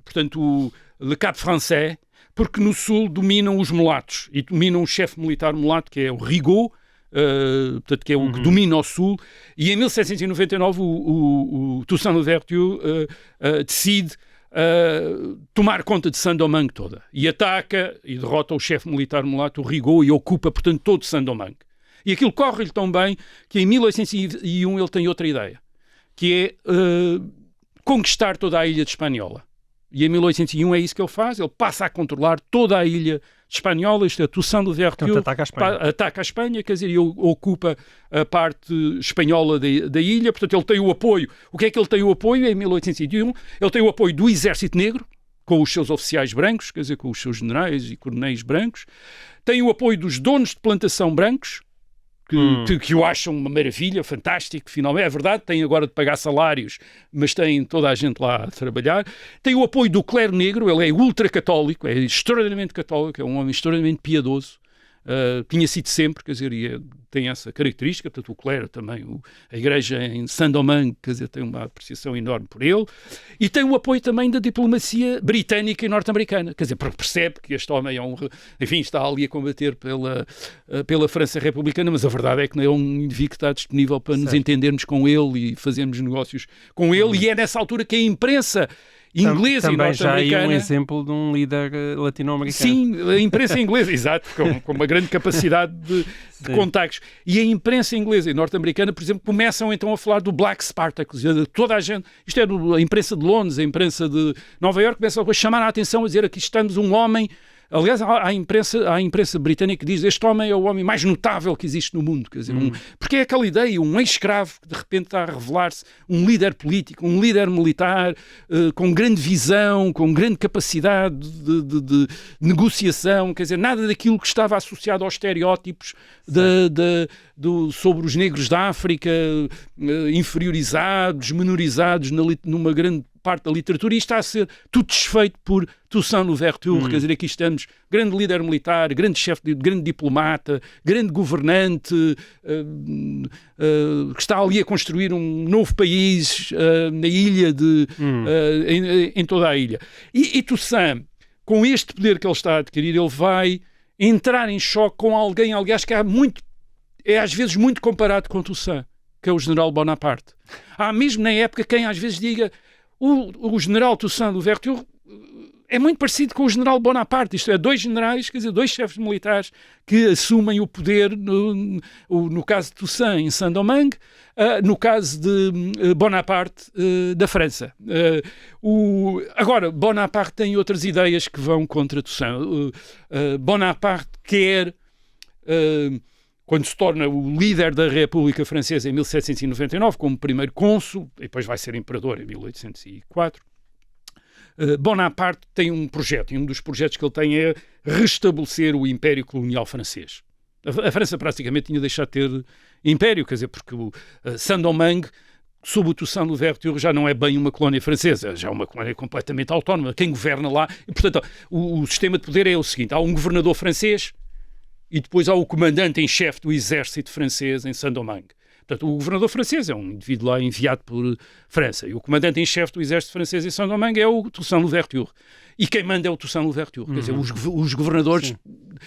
portanto, o Le Cap Français, porque no sul dominam os mulatos e dominam o chefe militar mulato, que é o Rigaud, portanto, que é o que domina o sul, e em 1799 o Toussaint Louverture decide tomar conta de Saint-Domingue toda e ataca e derrota o chefe militar mulato, o Rigaud, e ocupa, portanto, todo Saint-Domingue. E aquilo corre-lhe tão bem que em 1801 ele tem outra ideia, que é conquistar toda a ilha de Hispaniola. E em 1801 é isso que ele faz, ele passa a controlar toda a ilha espanhola, isto é, Toussaint Louverture ataca a Espanha, quer dizer, e ocupa a parte espanhola da ilha, portanto ele tem o apoio. O que é que ele tem o apoio em 1801? Ele tem o apoio do Exército Negro, com os seus oficiais brancos, quer dizer, com os seus generais e coronéis brancos, tem o apoio dos donos de plantação brancos, que o acham uma maravilha, fantástico, finalmente, é verdade, tem agora de pagar salários, mas tem toda a gente lá a trabalhar. Tem o apoio do clero negro, ele é ultracatólico, é extraordinariamente católico, é um homem extraordinariamente piedoso, tinha sido sempre, quer dizer, tem essa característica, portanto o clero também, a igreja em Saint-Domingue, quer dizer, tem uma apreciação enorme por ele, e tem o apoio também da diplomacia britânica e norte-americana, quer dizer, percebe que este homem é enfim, está ali a combater pela França republicana, mas a verdade é que não é um indivíduo que está disponível para nos entendermos com ele e fazermos negócios com ele, e é nessa altura que a imprensa inglesa e norte-americana. Também já é um exemplo de um líder latino-americano. Sim, a imprensa inglesa, exato, com uma grande capacidade de contactos. E a imprensa inglesa e norte-americana, por exemplo, começam então a falar do Black Spartacus. Toda a gente, isto é a imprensa de Londres, a imprensa de Nova Iorque, começa a chamar a atenção, a dizer aqui estamos um homem. Aliás, há a imprensa britânica que diz este homem é o homem mais notável que existe no mundo. Quer dizer, porque é aquela ideia, um ex-escravo que de repente está a revelar-se um líder político, um líder militar, com grande visão, com grande capacidade de negociação, quer dizer, nada daquilo que estava associado aos estereótipos sobre os negros da África, inferiorizados, menorizados numa grande parte da literatura, e está a ser tudo desfeito por Toussaint Louverture, quer dizer, aqui estamos, grande líder militar, grande chefe, grande diplomata, grande governante, que está ali a construir um novo país na ilha, em toda a ilha. E Toussaint, com este poder que ele está a adquirir, ele vai entrar em choque com alguém, aliás, que é às vezes muito comparado com Toussaint, que é o general Bonaparte. Há mesmo na época quem às vezes diga o general Toussaint Louverture é muito parecido com o general Bonaparte, isto é, dois generais, quer dizer, dois chefes militares que assumem o poder, no caso de Toussaint em Saint-Domingue, no caso de Bonaparte da França. Agora, Bonaparte tem outras ideias que vão contra Toussaint. Bonaparte quer... quando se torna o líder da República Francesa em 1799, como primeiro cônsul, e depois vai ser imperador em 1804, Bonaparte tem um projeto, e um dos projetos que ele tem é restabelecer o Império Colonial Francês. A França praticamente tinha deixado de ter império, quer dizer, porque Saint-Domingue, sob o Toussaint Louverture, já não é bem uma colónia francesa, já é uma colónia completamente autónoma. Quem governa lá... E, portanto, o sistema de poder é o seguinte, há um governador francês, e depois há o comandante em chefe do exército francês em Saint-Domingue. Portanto, o governador francês é um indivíduo lá enviado por França. E o comandante em chefe do exército francês em Saint-Domingue é o Toussaint Louverture. E quem manda é o Toussaint Louverture. Quer dizer, os governadores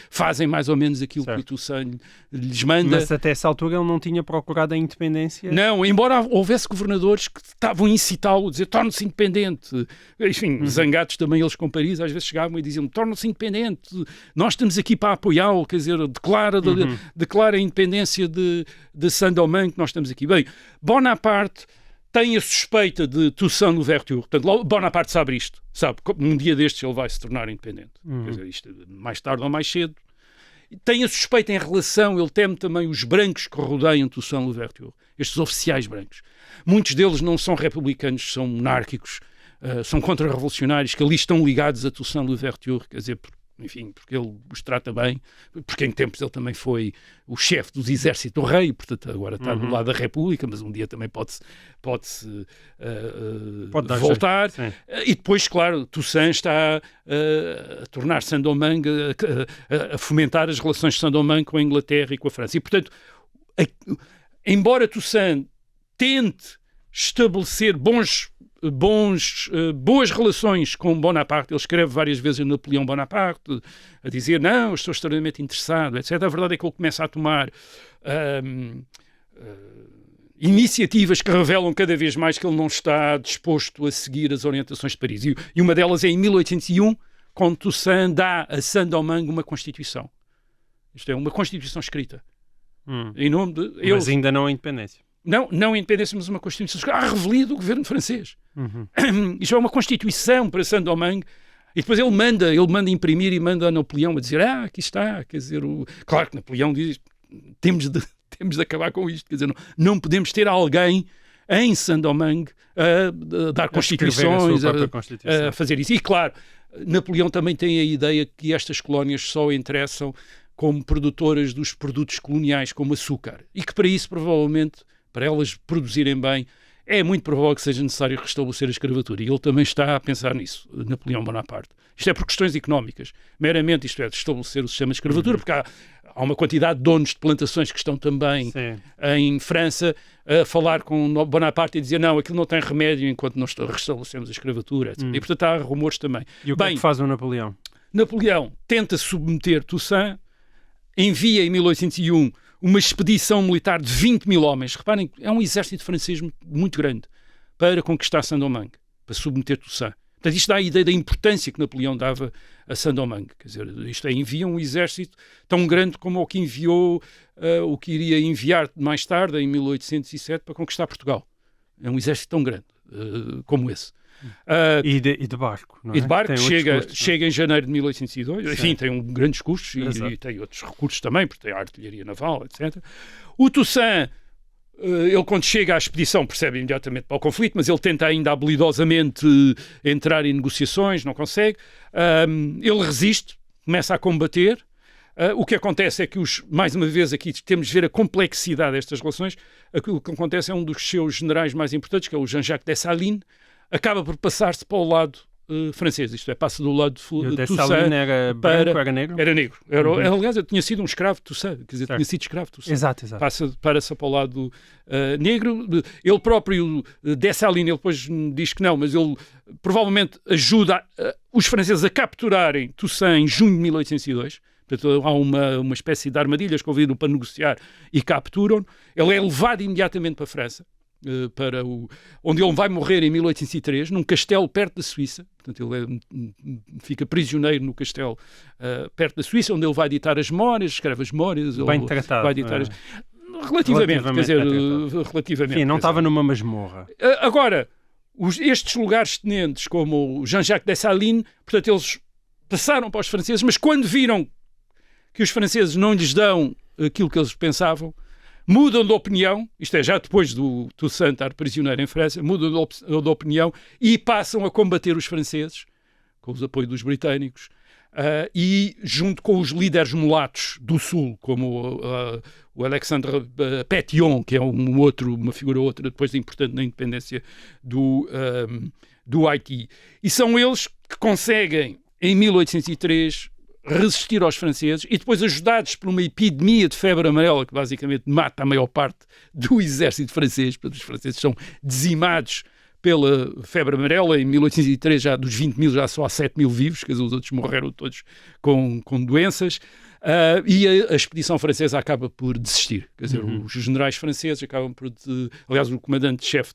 fazem mais ou menos aquilo que o Toussaint lhes manda. Mas até essa altura ele não tinha procurado a independência? Não, embora houvesse governadores que estavam a incitá-lo a dizer torne-se independente. Enfim, zangados também eles com Paris, às vezes chegavam e diziam torne-se independente, nós estamos aqui para apoiá-lo, quer dizer, declara a independência de Saint-Domingue, nós estamos aqui. Bem, Bonaparte tem a suspeita de Toussaint Louverture. Portanto, Bonaparte sabe isto. Sabe que um dia destes ele vai se tornar independente. Quer dizer, isto, mais tarde ou mais cedo. Tem a suspeita em relação, ele teme também os brancos que rodeiam Toussaint Louverture. Estes oficiais brancos. Muitos deles não são republicanos, são monárquicos, são contra-revolucionários, que ali estão ligados a Toussaint Louverture. Quer dizer, enfim, porque ele os trata bem, porque em tempos ele também foi o chefe dos exércitos do rei, portanto agora está do lado da República, mas um dia também pode voltar. E depois, claro, Toussaint está a tornar Saint-Domingue, a fomentar as relações de Saint-Domingue com a Inglaterra e com a França. E, portanto, embora Toussaint tente estabelecer boas relações com Bonaparte, ele escreve várias vezes a Napoleão Bonaparte a dizer, não, eu estou extremamente interessado, etc. A verdade é que ele começa a tomar iniciativas que revelam cada vez mais que ele não está disposto a seguir as orientações de Paris. E uma delas é em 1801, quando Toussaint dá a Saint-Domingue uma Constituição. Isto é, uma Constituição escrita. Em nome de... Mas ainda não a independência. Não a independência, mas uma Constituição à revelia do governo francês. Isto é uma Constituição para Saint-Domingue. E depois ele manda imprimir e manda a Napoleão a dizer, aqui está. Quer dizer, claro que Napoleão diz, temos de acabar com isto. Quer dizer, não podemos ter alguém em Saint-Domingue a dar constituições, a fazer isso. E claro, Napoleão também tem a ideia que estas colónias só interessam como produtoras dos produtos coloniais, como açúcar. E que para isso, provavelmente, para elas produzirem bem, é muito provável que seja necessário restabelecer a escravatura. E ele também está a pensar nisso, Napoleão Bonaparte. Isto é por questões económicas. Meramente, isto é, de estabelecer o sistema de escravatura, porque há uma quantidade de donos de plantações que estão também em França a falar com Bonaparte e dizer não, aquilo não tem remédio enquanto nós restabelecemos a escravatura, etc. E, portanto, há rumores também. E o que é que faz o Napoleão? Napoleão tenta submeter Toussaint, envia em 1801 uma expedição militar de 20 mil homens. Reparem, é um exército francês muito grande para conquistar Saint-Domingue, para submeter Toussaint. Portanto, isto dá a ideia da importância que Napoleão dava a Saint-Domingue. Quer dizer, isto é, envia um exército tão grande como o que enviou, o que iria enviar mais tarde, em 1807, para conquistar Portugal. É um exército tão grande como esse. E de barco, não é? E de barco, chega em janeiro de 1802, enfim, tem grandes custos e tem outros recursos também, porque tem a artilharia naval, etc. O Toussaint, ele quando chega à expedição percebe imediatamente para o conflito, mas ele tenta ainda habilidosamente entrar em negociações, não consegue. Ele resiste, começa a combater. O que acontece é que, mais uma vez aqui temos de ver a complexidade destas relações. O que acontece é um dos seus generais mais importantes, que é o Jean-Jacques Dessalines, acaba por passar-se para o lado francês, isto é, passa do lado de Toussaint. Era branco, era negro? Era negro. Aliás, eu tinha sido um escravo de Toussaint, quer dizer, tinha sido escravo de Toussaint. Exato. Passa para o lado negro. Ele próprio, Dessalines, ele depois diz que não, mas ele provavelmente ajuda os franceses a capturarem Toussaint em junho de 1802. Portanto, há uma espécie de armadilhas que ouviram para negociar e capturam. Ele é levado imediatamente para a França, onde ele vai morrer em 1803, num castelo perto da Suíça. Portanto, ele fica prisioneiro no castelo perto da Suíça, onde ele vai ditar as memórias, escreve as memórias. Bem tratado. Vai ditar relativamente, quer dizer, relativamente. Sim, não estava numa masmorra. Agora, estes lugares tenentes, como o Jean-Jacques Dessalines, portanto, eles passaram para os franceses, mas quando viram que os franceses não lhes dão aquilo que eles pensavam, mudam de opinião, isto é, já depois do Toussaint estar prisioneiro em França, mudam de opinião e passam a combater os franceses, com os apoios dos britânicos, e junto com os líderes mulatos do Sul, como o Alexandre Pétion, que é uma figura outra depois importante na independência do Haiti. E são eles que conseguem, em 1803, resistir aos franceses e depois, ajudados por uma epidemia de febre amarela que basicamente mata a maior parte do exército francês, portanto os franceses são dizimados pela febre amarela. Em 1803, já dos 20 mil, já só há 7 mil vivos, quer dizer, os outros morreram todos com doenças. E a expedição francesa acaba por desistir. Quer dizer, os generais franceses acabam por... aliás, o comandante-chefe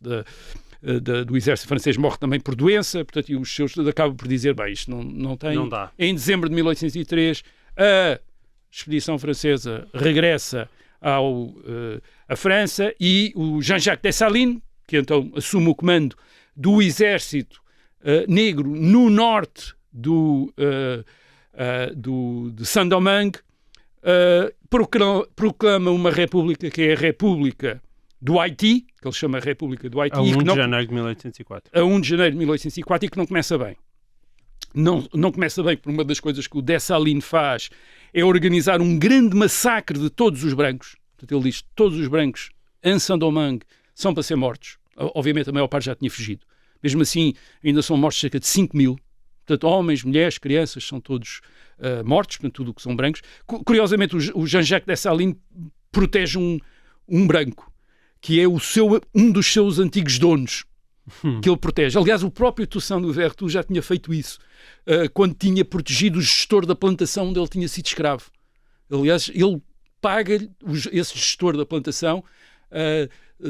do exército francês morre também por doença, portanto, e os seus acabam por dizer, bem, isto não tem... Não dá. Em dezembro de 1803, a expedição francesa regressa à França e o Jean-Jacques Dessalines, que então assume o comando do exército negro no norte de Saint-Domingue, proclama uma república que é a República do Haiti, que ele chama a República do Haiti. A 1 de janeiro de 1804. A 1 de janeiro de 1804 e que não começa bem. Não começa bem, porque uma das coisas que o Dessalines faz é organizar um grande massacre de todos os brancos. Portanto, ele diz que todos os brancos em Saint-Domingue são para ser mortos. Obviamente a maior parte já tinha fugido. Mesmo assim, ainda são mortos cerca de 5 mil. Portanto, homens, mulheres, crianças, são todos mortos, portanto, tudo o que são brancos. Curiosamente, o Jean-Jacques Dessalines protege um branco, que é um dos seus antigos donos, que ele protege. Aliás, o próprio Toussaint Louverture já tinha feito isso, quando tinha protegido o gestor da plantação onde ele tinha sido escravo. Aliás, ele paga-lhe, esse gestor da plantação,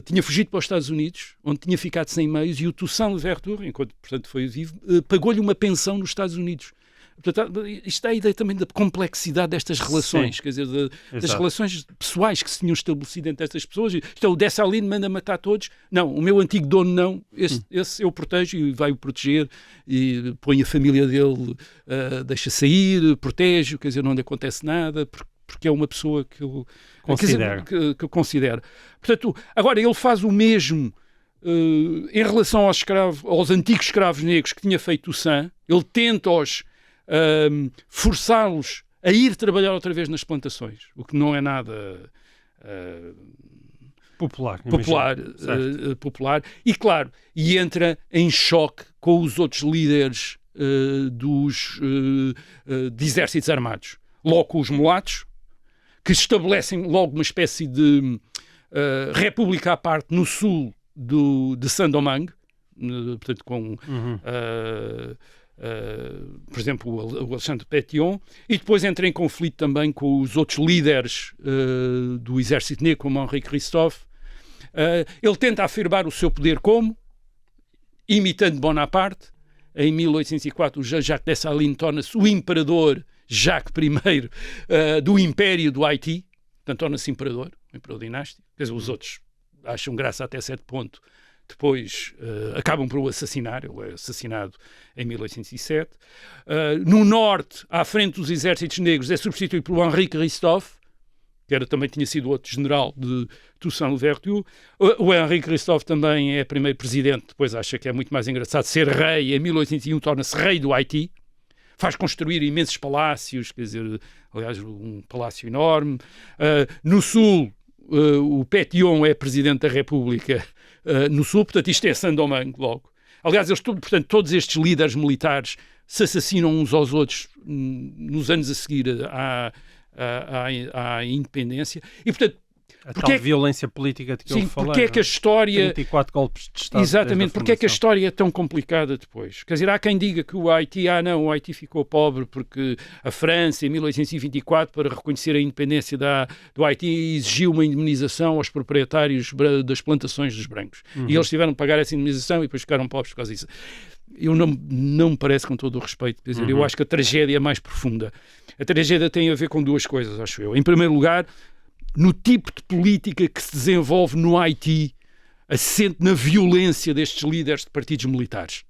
tinha fugido para os Estados Unidos, onde tinha ficado sem meios, e o Toussaint Louverture, enquanto, portanto, foi vivo, pagou-lhe uma pensão nos Estados Unidos. Portanto, isto é a ideia também da complexidade destas relações, sim, quer dizer, das relações pessoais que se tinham estabelecido entre estas pessoas. Então, o Dessalines manda matar todos. Não, o meu antigo dono não. Esse eu protejo e vai-o proteger, e põe a família dele, deixa sair, protege-o, quer dizer, não lhe acontece nada, porque é uma pessoa que eu considero. Portanto, agora ele faz o mesmo em relação aos antigos escravos negros que tinha feito o Toussaint. Ele tenta-os forçá-los a ir trabalhar outra vez nas plantações, o que não é nada popular, e claro, e entra em choque com os outros líderes de exércitos armados, logo com os mulatos, que estabelecem logo uma espécie de república à parte no sul de Saint-Domingue, portanto com por exemplo, o Alexandre Pétion, e depois entra em conflito também com os outros líderes do exército negro, como Henri Christophe. Ele tenta afirmar o seu poder imitando Bonaparte. Em 1804, o Jean-Jacques Dessalines torna-se o imperador Jacques I do Império do Haiti, portanto torna-se imperador dinástico. Quer dizer, os outros acham graça até certo ponto. Depois acabam por o assassinar. Ele é assassinado em 1807. No norte, à frente dos exércitos negros, é substituído por Henri Christophe, que também tinha sido outro general de Toussaint Louverture. O Henri Christophe também é primeiro presidente, depois acha que é muito mais engraçado ser rei. Em 1801 torna-se rei do Haiti. Faz construir imensos palácios, quer dizer, aliás, um palácio enorme. No sul, o Pétion é presidente da República no sul, portanto isto é Saint-Domingue logo. Aliás, portanto, todos estes líderes militares se assassinam uns aos outros nos anos a seguir à independência. E, portanto, a tal violência política de que eu falei. Porque é que a história... 34 golpes de Estado. Exatamente, porque é que a história é tão complicada depois? Quer dizer, há quem diga que o Haiti, o Haiti ficou pobre porque a França, em 1824, para reconhecer a independência do Haiti, exigiu uma indemnização aos proprietários das plantações dos brancos. E eles tiveram que pagar essa indemnização e depois ficaram pobres por causa disso. Eu não me parece, com todo o respeito, quer dizer, eu acho que a tragédia é mais profunda. A tragédia tem a ver com duas coisas, acho eu. Em primeiro lugar, no tipo de política que se desenvolve no Haiti, assente na violência destes líderes de partidos militares.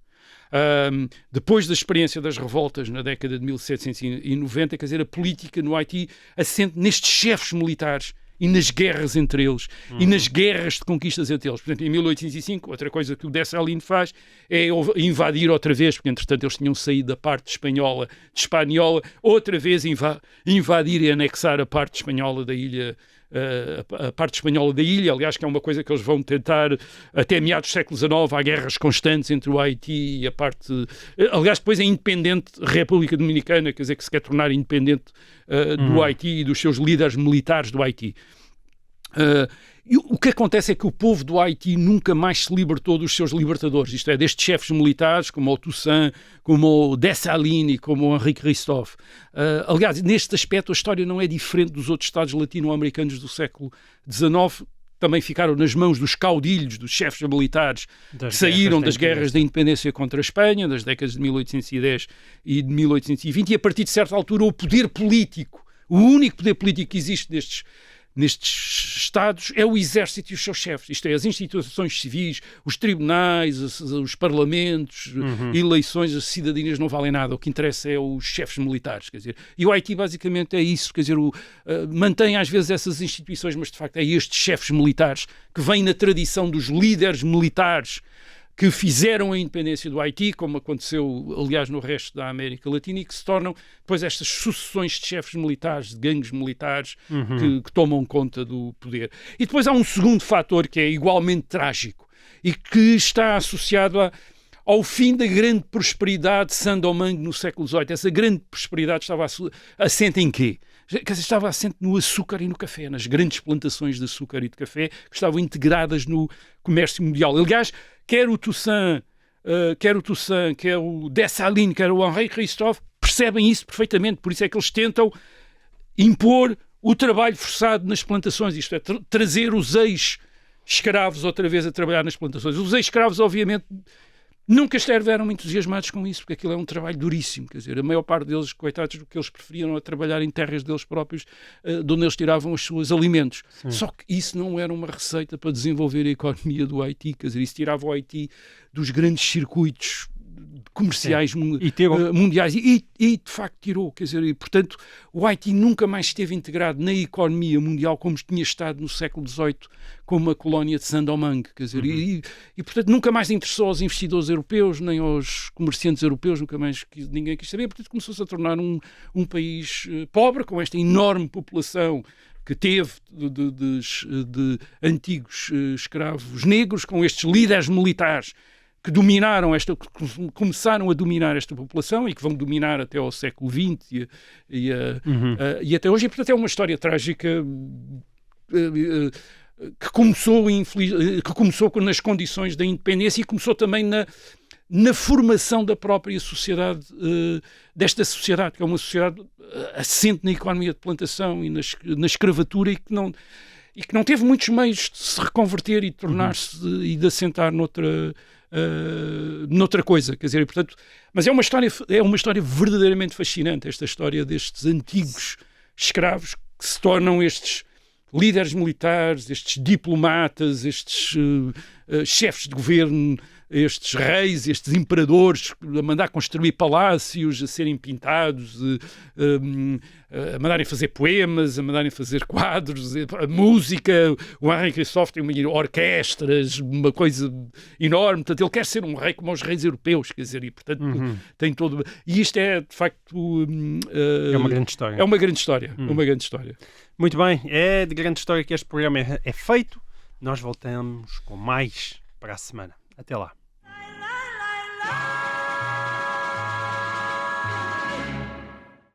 Depois da experiência das revoltas na década de 1790, quer dizer, a política no Haiti assente nestes chefes militares e nas guerras entre eles, e nas guerras de conquistas entre eles. Portanto, em 1805, outra coisa que o Dessalines faz é invadir outra vez, porque entretanto eles tinham saído da parte espanhola de Hispaniola, outra vez invadir e anexar a parte espanhola da ilha, a parte espanhola da ilha, aliás, que é uma coisa que eles vão tentar até meados do século XIX. Há guerras constantes entre o Haiti e a parte... Aliás, depois a independente República Dominicana, quer dizer, que se quer tornar independente do Haiti e dos seus líderes militares do Haiti. E o que acontece é que o povo do Haiti nunca mais se libertou dos seus libertadores, isto é, destes chefes militares, como o Toussaint, como o Dessalines, como o Henri Christophe. Aliás, neste aspecto, a história não é diferente dos outros Estados latino-americanos do século XIX, também ficaram nas mãos dos caudilhos, dos chefes militares que saíram das guerras da independência contra a Espanha, das décadas de 1810 e de 1820, e a partir de certa altura o poder político, o único poder político que existe nestes Estados é o exército e os seus chefes, isto é, as instituições civis, os tribunais, os parlamentos, eleições, as cidadanias não valem nada, o que interessa é os chefes militares, quer dizer, e o Haiti basicamente é isso, quer dizer, mantém às vezes essas instituições, mas de facto é estes chefes militares que vêm na tradição dos líderes militares que fizeram a independência do Haiti, como aconteceu, aliás, no resto da América Latina, e que se tornam depois estas sucessões de chefes militares, de gangues militares, que tomam conta do poder. E depois há um segundo fator que é igualmente trágico e que está associado ao fim da grande prosperidade de Saint-Domingue no século XVIII. Essa grande prosperidade estava assente em quê? Quer dizer, estava assente no açúcar e no café, nas grandes plantações de açúcar e de café que estavam integradas no comércio mundial. Aliás, quer o Toussaint, quer o Dessalines, quer o Henri Christophe, percebem isso perfeitamente. Por isso é que eles tentam impor o trabalho forçado nas plantações, isto é, trazer os ex-escravos outra vez a trabalhar nas plantações. Os ex-escravos, obviamente, nunca estiveram entusiasmados com isso, porque aquilo é um trabalho duríssimo. Quer dizer, a maior parte deles, coitados, o que eles preferiam era trabalhar em terras deles próprios, de onde eles tiravam os seus alimentos. Sim. Só que isso não era uma receita para desenvolver a economia do Haiti. Quer dizer, isso tirava o Haiti dos grandes circuitos comerciais mundiais e de facto tirou, quer dizer, e, portanto o Haiti nunca mais esteve integrado na economia mundial como tinha estado no século XVIII como a colónia de Saint-Domingue, quer dizer, e portanto nunca mais interessou aos investidores europeus nem aos comerciantes europeus, nunca mais ninguém quis saber, portanto começou-se a tornar um país pobre, com esta enorme população que teve de antigos escravos negros, com estes líderes militares que começaram a dominar esta população e que vão dominar até ao século XX e até hoje. E, portanto, é uma história trágica que começou nas condições da independência e começou também na formação da própria sociedade, desta sociedade, que é uma sociedade assente na economia de plantação e na escravatura e que não teve muitos meios de se reconverter e de tornar-se e de assentar noutra coisa, quer dizer, e, portanto, mas é uma história verdadeiramente fascinante, esta história destes antigos escravos que se tornam estes líderes militares, estes diplomatas, estes chefes de governo, estes reis, estes imperadores, a mandar construir palácios, a serem pintados, a mandarem fazer poemas, a mandarem fazer quadros, a música. O Henri Christophe tem orquestras, uma coisa enorme. Portanto, ele quer ser um rei como os reis europeus, quer dizer, e portanto tem todo... E isto é, de facto... é uma grande história. É uma grande história, uma grande história. Muito bem, é de grande história que este programa é feito. Nós voltamos com mais para a semana. Até lá.